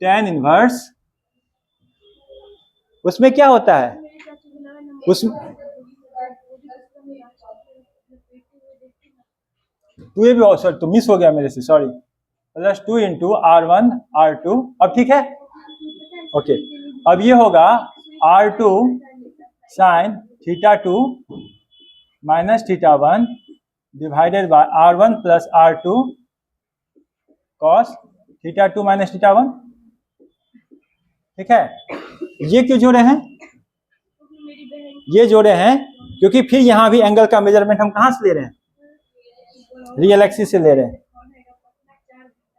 tan inverse. उसमें क्या होता है? उसमें 2a भी, सॉरी तो मिस हो गया मेरे से, sorry, plus 2 into R1 R2। अब ठीक है, ओके। अब ये होगा R2 sine theta 2 minus theta 1 divided bye R1 plus R2 cos theta 2 minus theta 1। ठीक है, ये क्यों जोड़े हैं? ये जोड़े हैं क्योंकि फिर यहां भी एंगल का मेजरमेंट हम कहां से ले रहे हैं? रियल एक्सिस से ले रहे हैं।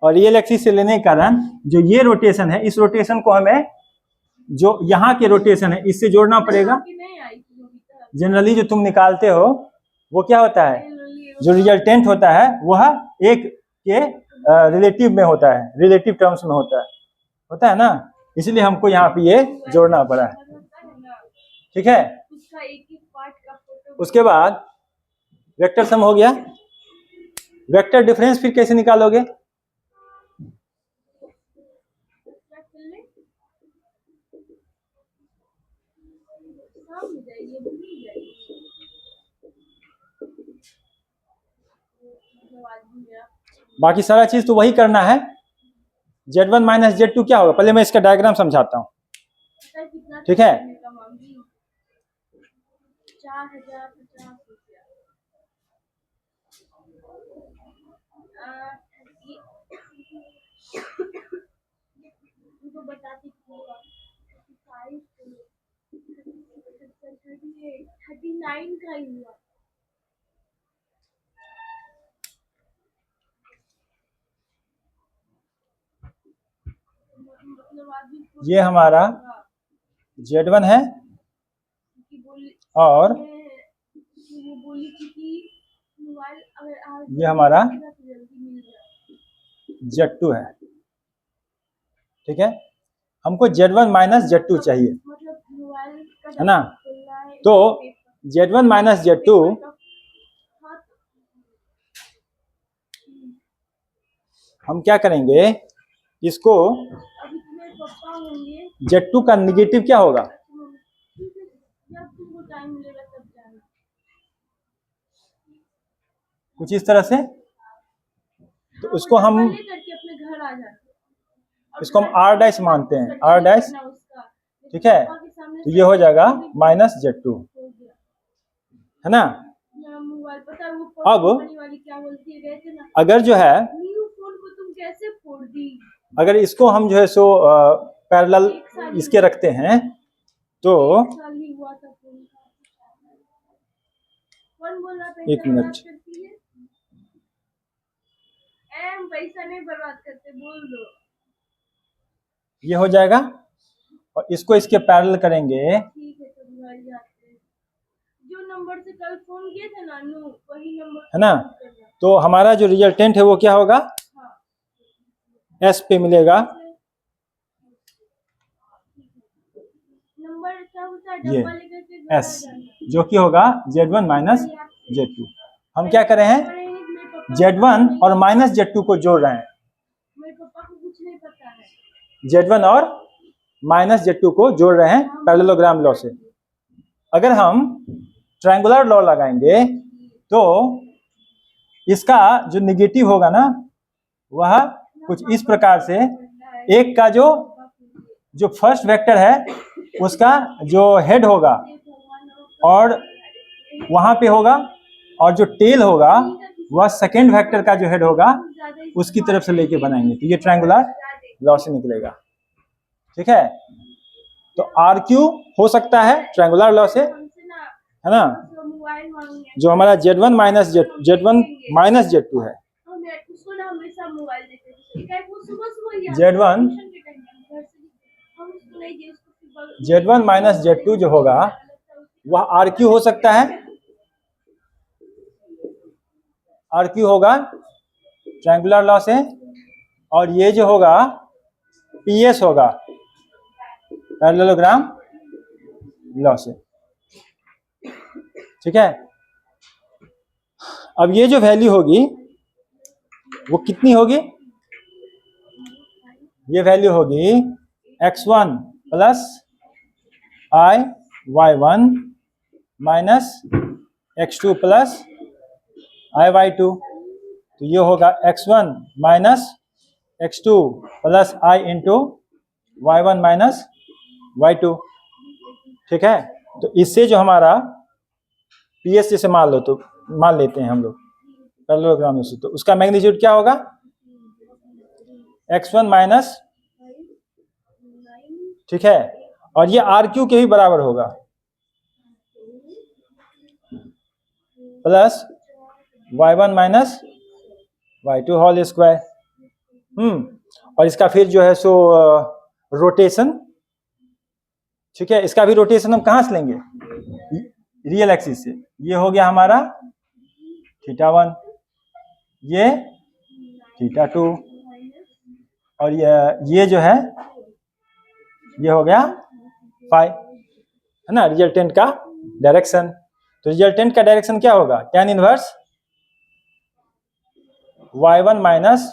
और रियल एक्सिस से लेने के कारण जो ये रोटेशन है, इस रोटेशन को हमें जो यहाँ के रोटेशन है इससे जोड़ना पड़ेगा। जनरली जो तुम निकालते हो वो क्या होता है? जो रिजल्टेंट होता है वह एक के रिलेटिव में होता है, रिलेटिव टर्म्स में होता है ना, इसलिए हमको यहाँ पे ये जोड़ना पड़ा है। ठीक है, उसके बाद वेक्टर सम हो गया। वेक्टर डिफरेंस फिर कैसे निकालोगे? बाकी सारा चीज तो वही करना है। Z1 माइनस Z2 क्या होगा? पहले मैं इसका डायग्राम समझाता हूँ। ठीक है, ये हमारा Z1 है और ये हमारा Z2 है। ठीक है, हमको Z1 माइनस Z2 चाहिए, है ना? तो Z1 माइनस Z2 हम क्या करेंगे? इसको Z2 का निगेटिव क्या होगा? कुछ इस तरह से, तो उसको हम R डैश मानते हैं, R डैश। ठीक है, तो ये हो जाएगा माइनस Z2, है ना? अब अगर जो है, अगर इसको हम जो है सो पैरेलल इसके रखते हैं तो एक मिनट, पैसा नहीं बर्बाद करते, बोल दो। ये हो जाएगा और इसको इसके पैरेलल करेंगे। ठीक है, तो जो नंबर से कल फोन किए थे नानू, वही नंबर है ना? तो हमारा जो रिजल्टेंट है वो क्या होगा? S पे मिलेगा। नंबर क्या होता है? ये S जो कि होगा Z1 माइनस Z2। हम क्या कर रहे हैं? Z1 और माइनस Z2 को जोड़ रहे हैं। मेरे पापा को कुछ नहीं पता है। Z1 और माइनस Z2 को जोड़ रहे हैं पैरेललोग्राम लॉ से। अगर हम ट्रायंगुलर लॉ लगाएंगे तो इसका जो निगेटिव होगा ना, वह कुछ इस प्रकार से, एक का जो फर्स्ट वेक्टर है उसका जो हेड होगा और वहां पे होगा, और जो टेल होगा वह सेकेंड वेक्टर का जो हेड होगा उसकी तरफ से लेके बनाएंगे, तो ये ट्रायंगुलर लॉ से निकलेगा। ठीक है, तो RQ हो सकता है ट्रायंगुलर लॉ से, है ना? जो हमारा Z1 माइनस Z2 है, Z1 माइनस Z2 जो होगा वह RQ हो सकता है, आर क्यू होगा ट्रायंगुलर लॉ से, और ये जो होगा पी एस होगा पैरेललोग्राम लॉ से। ठीक है, अब ये जो वैल्यू होगी वो कितनी होगी, ये वैल्यू होगी x1 प्लस आई y1 माइनस x2 प्लस आई y2। तो ये होगा x1 माइनस x2 प्लस आई इंटू y1 माइनस y2। ठीक है, तो इससे जो हमारा पी एस जैसे मान लेते हैं हम लोग पैरेललोग्राम से, तो उसका मैग्नीट्यूड क्या होगा x1 माइनस, ठीक है, और ये आर क्यू के ही बराबर होगा plus y1 minus y2 whole square. और इसका फिर जो है सो रोटेशन, ठीक है, इसका भी रोटेशन हम कहां से लेंगे, रियल एक्सिस से। ये हो गया हमारा θ1, ये θ2, और ये जो है ये हो गया फाई, है ना, रिजल्टेंट का डायरेक्शन। तो रिजल्टेंट का डायरेक्शन क्या होगा, tan inverse y1 minus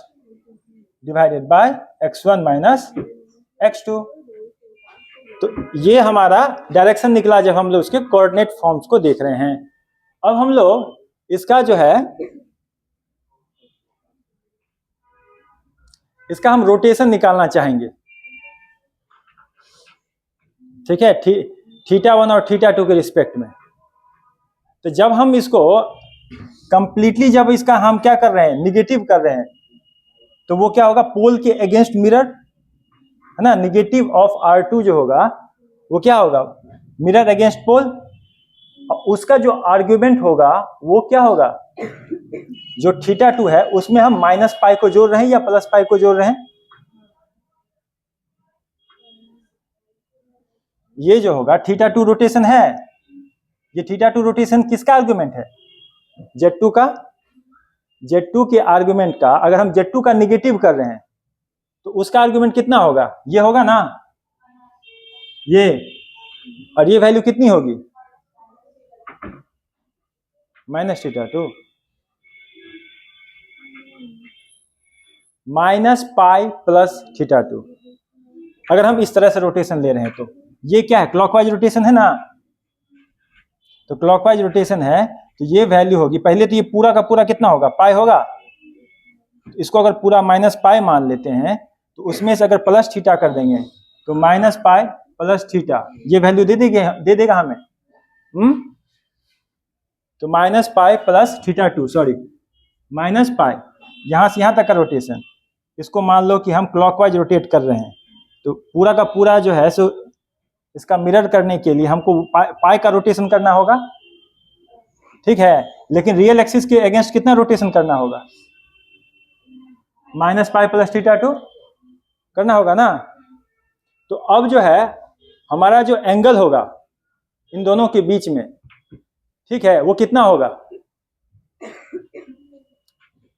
divided by x1 minus x2। तो ये हमारा डायरेक्शन निकला जब हम लोग उसके कोऑर्डिनेट फॉर्म्स को देख रहे हैं। अब हम लोग इसका जो है इसका हम रोटेशन निकालना चाहेंगे। ठीक है, θ1 और θ2 के रिस्पेक्ट में। तो जब हम इसको कंप्लीटली जब इसका हम क्या कर रहे हैं, निगेटिव कर रहे हैं, तो वो क्या होगा, पोल के अगेंस्ट मिरर, है ना, निगेटिव ऑफ R2 जो होगा वो क्या होगा, मिरर अगेंस्ट पोल। उसका जो आर्ग्यूमेंट होगा वो क्या होगा, जो θ2 है उसमें हम माइनस पाई को जोड़ रहे हैं या प्लस पाई को जोड़ रहे हैं। ये जो होगा θ2 रोटेशन है, ये θ2 रोटेशन किसका आर्गुमेंट है, Z2 का। Z2 के आर्गुमेंट का अगर हम Z2 का निगेटिव कर रहे हैं तो उसका आर्गुमेंट कितना होगा, ये होगा ना, ये, और ये वैल्यू कितनी होगी, माइनस θ2 माइनस पाई प्लस θ2। अगर हम इस तरह से रोटेशन ले रहे हैं तो ये क्या है, क्लॉकवाइज रोटेशन है ना, तो क्लॉकवाइज रोटेशन है तो ये वैल्यू होगी, पहले तो ये पूरा का पूरा कितना होगा, पाई होगा। इसको अगर पूरा माइनस पाई मान लेते हैं तो उसमें से अगर प्लस थीटा कर देंगे तो माइनस पाई प्लस थीटा, ये वैल्यू दे देगा हमें। तो minus pi plus θ2, sorry minus pi, यहां से यहां तक का रोटेशन, इसको मान लो कि हम क्लॉकवाइज रोटेट कर रहे हैं, तो पूरा का पूरा जो है सो इसका मिरर करने के लिए हमको पाई का रोटेशन करना होगा। ठीक है, लेकिन रियल एक्सिस के अगेंस्ट कितना रोटेशन करना होगा, माइनस पाई प्लस θ2 करना होगा ना। तो अब जो है हमारा जो एंगल होगा इन दोनों के बीच में, ठीक है, वो कितना होगा,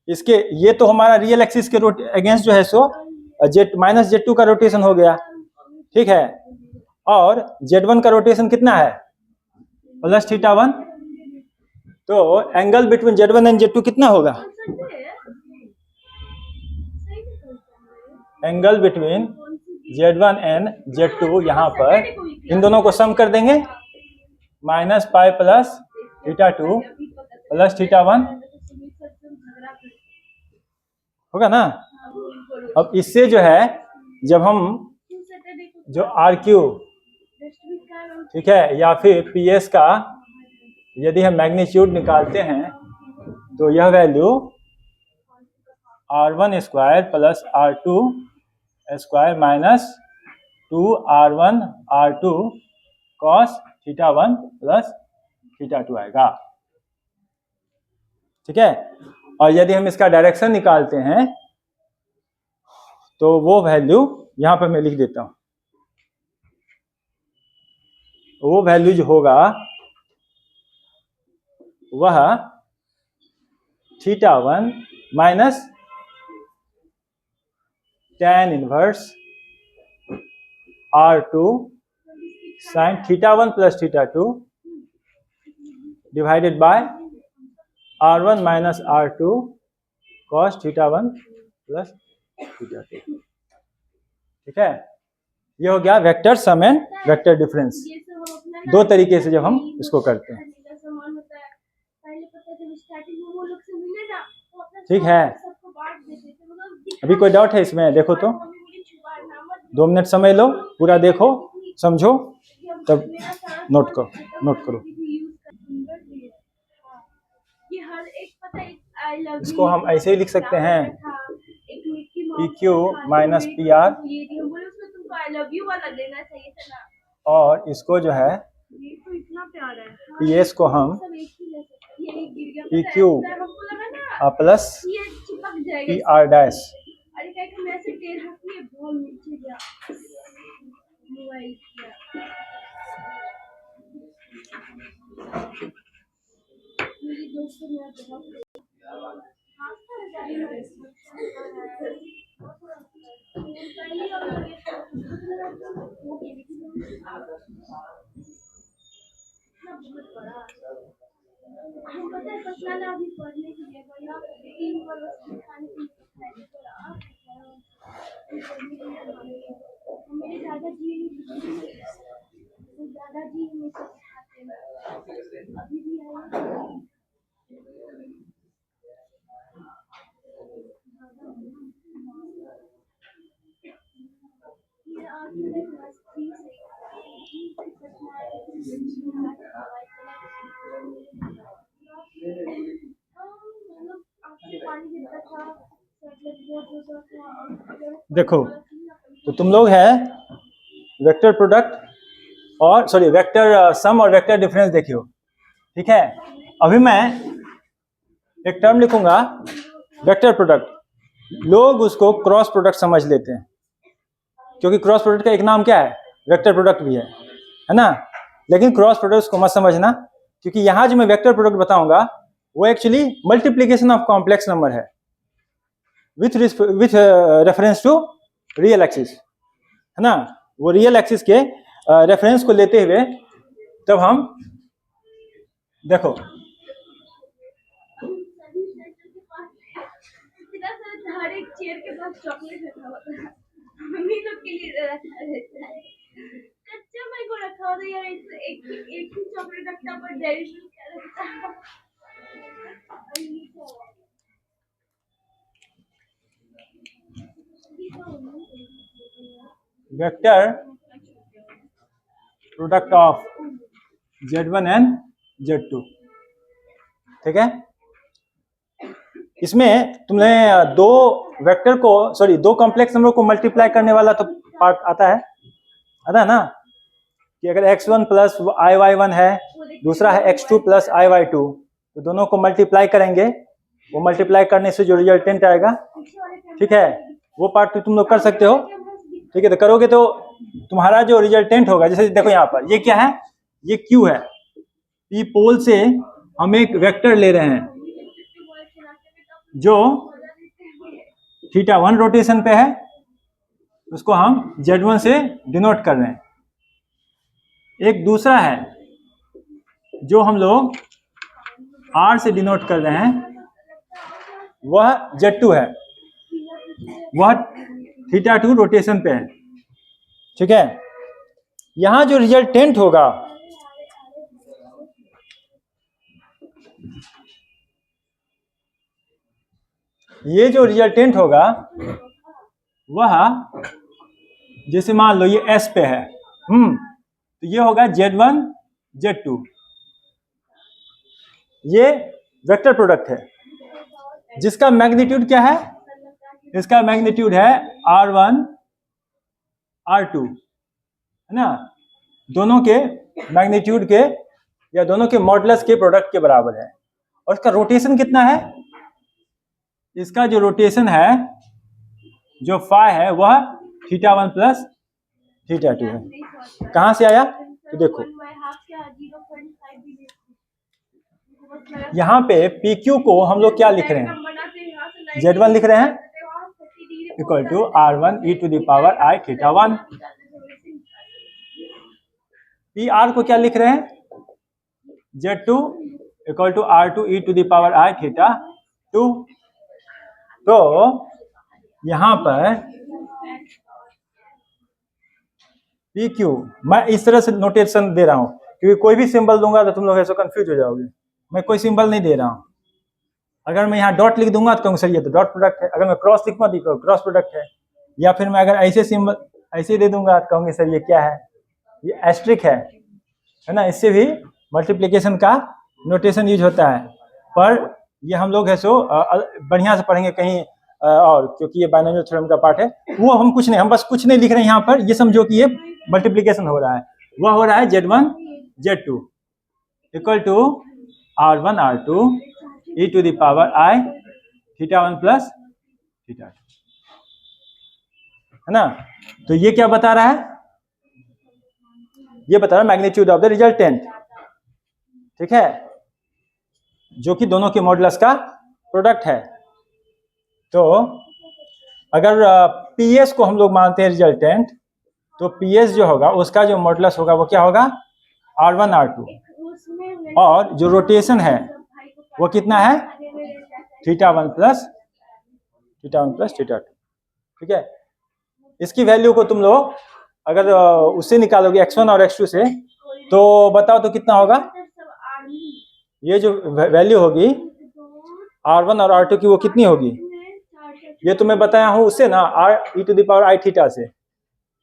इसके, ये तो हमारा रियल एक्सिस के अगेंस्ट जो है सो माइनस Z2 का रोटेशन हो गया। ठीक है, और Z1 का रोटेशन कितना है, प्लस θ1। तो angle between Z1 and Z2 कितना होगा, angle between Z1 and Z2, यहाँ पर इन दोनों को सम कर देंगे, माइनस पाई प्लस θ2 प्लस θ1 होगा ना। अब इससे जो है जब हम जो RQ, ठीक है, या फिर PS का यदि हम मैग्नीट्यूड निकालते हैं तो यह value R1 square plus R2 square minus 2R1 R2 cos θ1 plus θ2 आएगा। ठीक है, और यदि हम इसका डायरेक्शन निकालते हैं तो वो वैल्यू यहां पर मैं लिख देता हूं, वो वैल्यू जो होगा वह theta 1 minus tan inverse R2 sin theta 1 plus theta 2 divided by R1 minus R2 cos theta 1 plus theta 2। ठीक है, ये हो गया vector sum and vector difference. ये सब हम अपना दो तरीके से जब हम इसको करते हैं। का सामान होता है, पहले पता जब स्टार्टिंग में वो लोग से मिले ना तो अपना ठीक है, सबको बांट देते थे, मतलब अभी कोई डाउट है इसमें? देखो तो, 2 मिनट समय लो, पूरा देखो, समझो, तब नोट करो। ये हर एक पता है, आई लव यू इसको हम ऐसे ही लिख सकते हैं, एक मिक्की PQ माइनस PR, ये बोले उसमें तुमको आई लव यू वाला देना चाहिए था ना, और इसको जो है ये तो इतना प्यारा है। PS को हम सब एक ही ले सकते हैं, ये एक गिर गया PQ हमको लगा ना प्लस ये चिपक जाएगा PR डैश। अरे क्या कि मैं से टेढ़ा किए बहुत नीचे गया मोबाइल किया। मेरी दोस्त ने बहुत हम पता है पटना ना अभी पढ़ने के लिए बोला 3 बरस खाने के लिए मेरे दादाजी हमें सिखाते हैं अभी भी है। देखो तो तुम लोग है वेक्टर प्रोडक्ट और सॉरी वेक्टर सम और वेक्टर डिफरेंस देखियो। ठीक है, अभी मैं एक टर्म लिखूंगा वेक्टर प्रोडक्ट, लोग उसको क्रॉस प्रोडक्ट समझ लेते हैं, क्योंकि क्रॉस प्रोडक्ट का एक नाम क्या है, वेक्टर प्रोडक्ट भी है ना। लेकिन क्रॉस प्रोडक्ट को मत समझना, क्योंकि यहाँ जो मैं वेक्टर प्रोडक्ट बताऊंगा वो actually multiplication of complex number है with reference to real axis, है ना। वो रियल एक्सिस के रेफरेंस को लेते हुए तब हम देखो हर एक चेयर के पास चॉकलेट रखा होता है, मम्मी लोग के लिए रखा रहता है, कच्चा भाई को रखा होता है यार, एक ही चॉकलेट रखता पर डेयरी मिल्क का रखता है। Vector product of Z1 and Z2। ठीक है, इसमें तुमने दो वेक्टर को सॉरी दो कॉम्प्लेक्स नंबर को मल्टीप्लाई करने वाला तो पार्ट आता है ना, कि अगर x1 प्लस iy1 है, दूसरा है x2 प्लस iy2, तो दोनों को मल्टीप्लाई करेंगे, वो मल्टीप्लाई करने से जो रिजल्टेंट आएगा, ठीक है, वो पार्ट तो तुम लोग कर सकते हो। ठीक है, तो करोगे तो तुम्हारा जो रिजल्टेंट होगा, जैसे देखो यहाँ पर ये क्या है, ये Q है, P पोल से हम एक वेक्टर ले रहे हैं जो थीटा 1 रोटेशन पे है, उसको हम Z1 से डिनोट कर रहे हैं। एक दूसरा है जो हम लोग R से डिनोट कर रहे हैं, वह Z2 है, वह थीटा 2 रोटेशन पे है। ठीक है, यहां जो रिजल्टेंट होगा ये जो रिजल्टेंट होगा वह जैसे मान लो ये S पे है, तो ये होगा Z1 Z2, ये वेक्टर प्रोडक्ट है जिसका मैग्नीट्यूड क्या है, इसका मैग्नीट्यूड है R1 R2, है ना। दोनों के मैग्नीट्यूड के या दोनों के मॉडुलस के प्रोडक्ट के बराबर है। और इसका रोटेशन कितना है, इसका जो रोटेशन है जो फाई है वह थीटा 1 प्लस थीटा 2 है। कहां से आया तो देखो यहाँ पे पी क्यू को हम लोग क्या लिख रहे हैं, Z1 लिख रहे हैं equal to R1 e to the power I theta 1। P R को क्या लिख रहे हैं, Z2 equal to R2 e to the power I theta 2। तो यहाँ पर पी क्यू मैं इस तरह से नोटेशन दे रहा हूँ, क्योंकि कोई भी सिंबल दूंगा तो तुम लोग ऐसे कंफ्यूज हो जाओगे। मैं कोई सिंबल नहीं दे रहा हूँ। अगर मैं यहाँ डॉट लिख दूंगा तो कहूँगा सर ये तो डॉट प्रोडक्ट है, अगर मैं क्रॉस लिखूंगा तो क्रॉस प्रोडक्ट है, या फिर मैं अगर ऐसे सिंबल ऐसे दे दूंगा तो कहूँगे सर ये क्या है, ये एस्ट्रिक है ना। इससे भी मल्टीप्लिकेशन का नोटेशन यूज होता है, पर ये हम लोग है सो बढ़िया से पढ़ेंगे कहीं और, क्योंकि ये बाइनोमियल थ्योरम का पार्ट है। वो हम कुछ नहीं, हम बस कुछ नहीं लिख रहे हैं यहाँ पर, ये समझो कि ये मल्टीप्लिकेशन हो रहा है। वह हो रहा है Z1 Z2 equal to R1 R2 e to the power I theta 1 plus theta 2, है ना। तो ये क्या बता रहा है, ये बता रहा है मैग्नीट्यूड ऑफ द रिजल्टेंट, ठीक है, जो कि दोनों के मॉडुलस का प्रोडक्ट है। तो अगर PS को हम लोग मानते हैं रिजल्टेंट, तो PS जो होगा उसका जो मॉडुलस होगा वो क्या होगा, R1 R2, और जो रोटेशन है वो कितना है, थीटा 1 प्लस थीटा 2, ठीक है। इसकी वैल्यू को तुम लोग अगर उससे निकालोगे x1 और x2 से, तो बताओ तो कितना होगा। ये जो वैल्यू होगी R1 और R2 की वो कितनी होगी, ये तो मैं बताया हूँ उससे ना, R e to the power I theta से।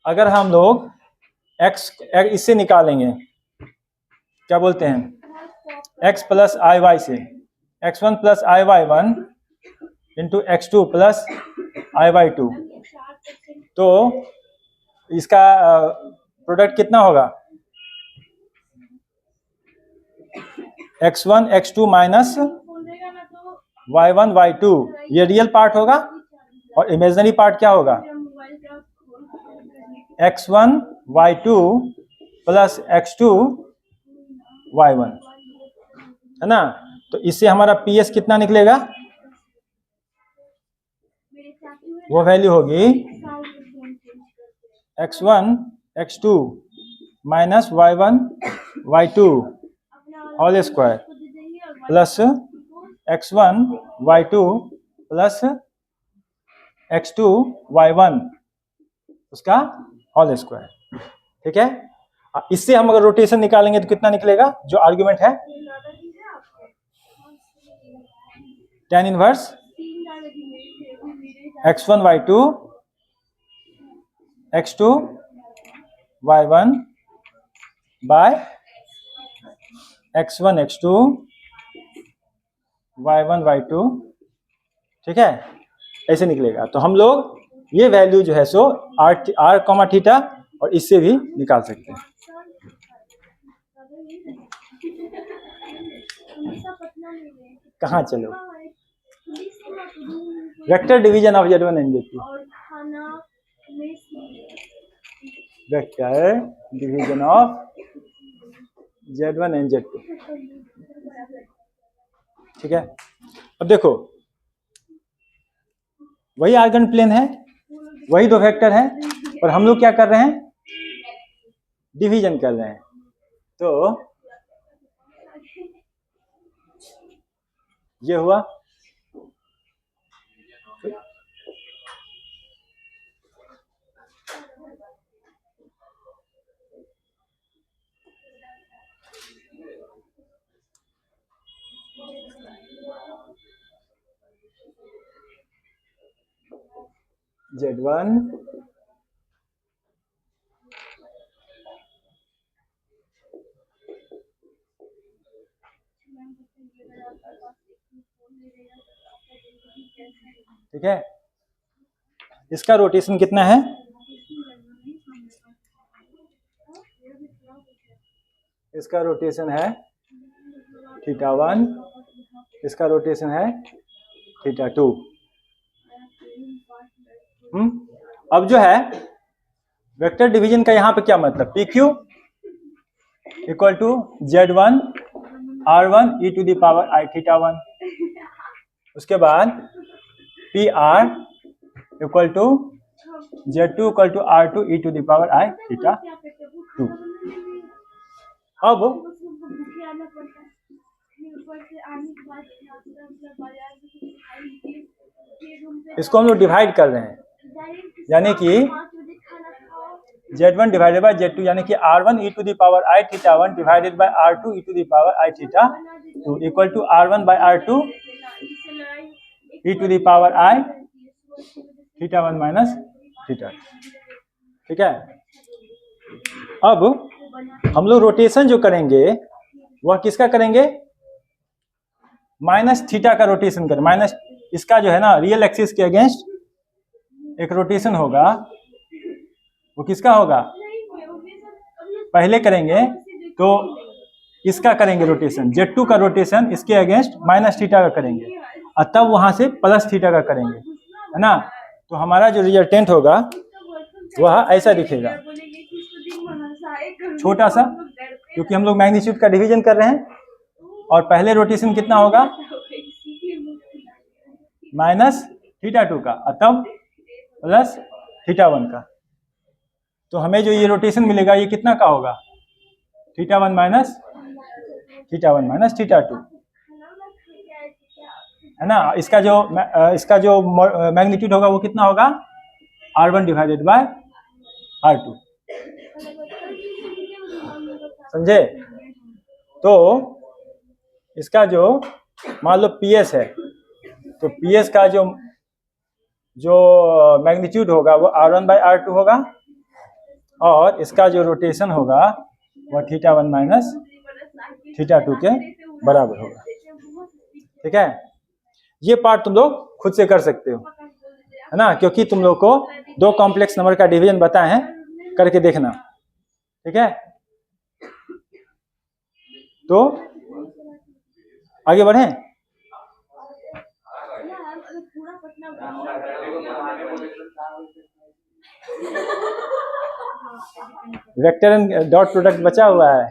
अगर हम लोग x इससे निकालेंगे, क्या बोलते हैं, x प्लस आई वाई से, x1 प्लस आई वाई 1 इंटू x2 प्लस आई वाई 2, तो इसका प्रोडक्ट कितना होगा, x1 x2 minus y1 y2, ये रियल पार्ट होगा, और इमेजिनरी पार्ट क्या होगा, x1 y2 plus x2 y1, है ना। तो इससे हमारा PS कितना निकलेगा, वो वैल्यू होगी x1 x2 minus y1 y2 whole square plus x1 y2 plus x2 y1 उसका होल स्क्वायर, ठीक है। इससे हम अगर रोटेशन निकालेंगे तो कितना निकलेगा, जो आर्गुमेंट है tan inverse x1 y2 x2 y1 bye x1 x2 y1 y2, ठीक है, ऐसे निकलेगा। तो हम लोग ये वैल्यू जो है सो r कॉमा थीटा और इससे भी निकाल सकते हैं। कहाँ चलो, vector division of Z1 and Z2, vector division of Z1 and Z2, ठीक है। अब देखो वही आर्गन प्लेन है, वही दो वेक्टर है, और हम लोग क्या कर रहे हैं, डिवीजन कर रहे हैं। तो ये हुआ, Z1 ठीक है, इसका रोटेशन कितना है, इसका रोटेशन है थीटा 1, इसका रोटेशन है थीटा 2। अब जो है वेक्टर डिवीजन का यहाँ पे क्या मतलब, PQ equal to Z1 R1 e to the power I theta 1। उसके बाद PR equal to Z2 equal to R2 e to the power I theta 2। अब इसको हम लोग डिवाइड कर रहे हैं, यानी कि Z1 डिवाइडेड बाय Z2, यानी कि R1 e to the power I theta 1 divided by R2 e to the power I theta 2 equal to R1 by R2 e to the power I theta 1 minus theta 2। ठीक है। अब हम लोग rotation जो करेंगे वह किसका करेंगे, माइनस थीटा का रोटेशन करें। माइनस इसका जो है ना रियल एक्सिस के अगेंस्ट एक रोटेशन होगा, वो किसका होगा, पहले करेंगे तो इसका करेंगे रोटेशन, Z2 का रोटेशन इसके अगेंस्ट माइनस थीटा का करेंगे और तब वहां से प्लस थीटा का करेंगे, है ना। तो हमारा जो रिजल्टेंट होगा वह ऐसा दिखेगा, छोटा सा, क्योंकि हम लोग मैग्नीट्यूड का डिवीजन कर रहे हैं। और पहले रोटेशन कितना होगा, माइनस थीटा 2 का और तब प्लस थीटा 1 का। तो हमें जो ये रोटेशन मिलेगा ये कितना का होगा, थीटा 1 माइनस थीटा 2, है ना। इसका जो मैग्नीट्यूड होगा वो कितना होगा, R1 डिवाइडेड बाय R2। समझे। तो इसका जो मान लो PS है, तो PS का जो मैग्नीट्यूड होगा वो R1 बाय R2 होगा और इसका जो रोटेशन होगा वह थीटा 1 माइनस थीटा 2 के बराबर होगा। ठीक है। ये पार्ट तुम लोग खुद से कर सकते हो, है ना, क्योंकि तुम लोग को 2 कॉम्प्लेक्स नंबर का डिवीजन बताए हैं, करके देखना। ठीक है। तो आगे बढ़े। वेक्टर एंड डॉट प्रोडक्ट बचा हुआ है।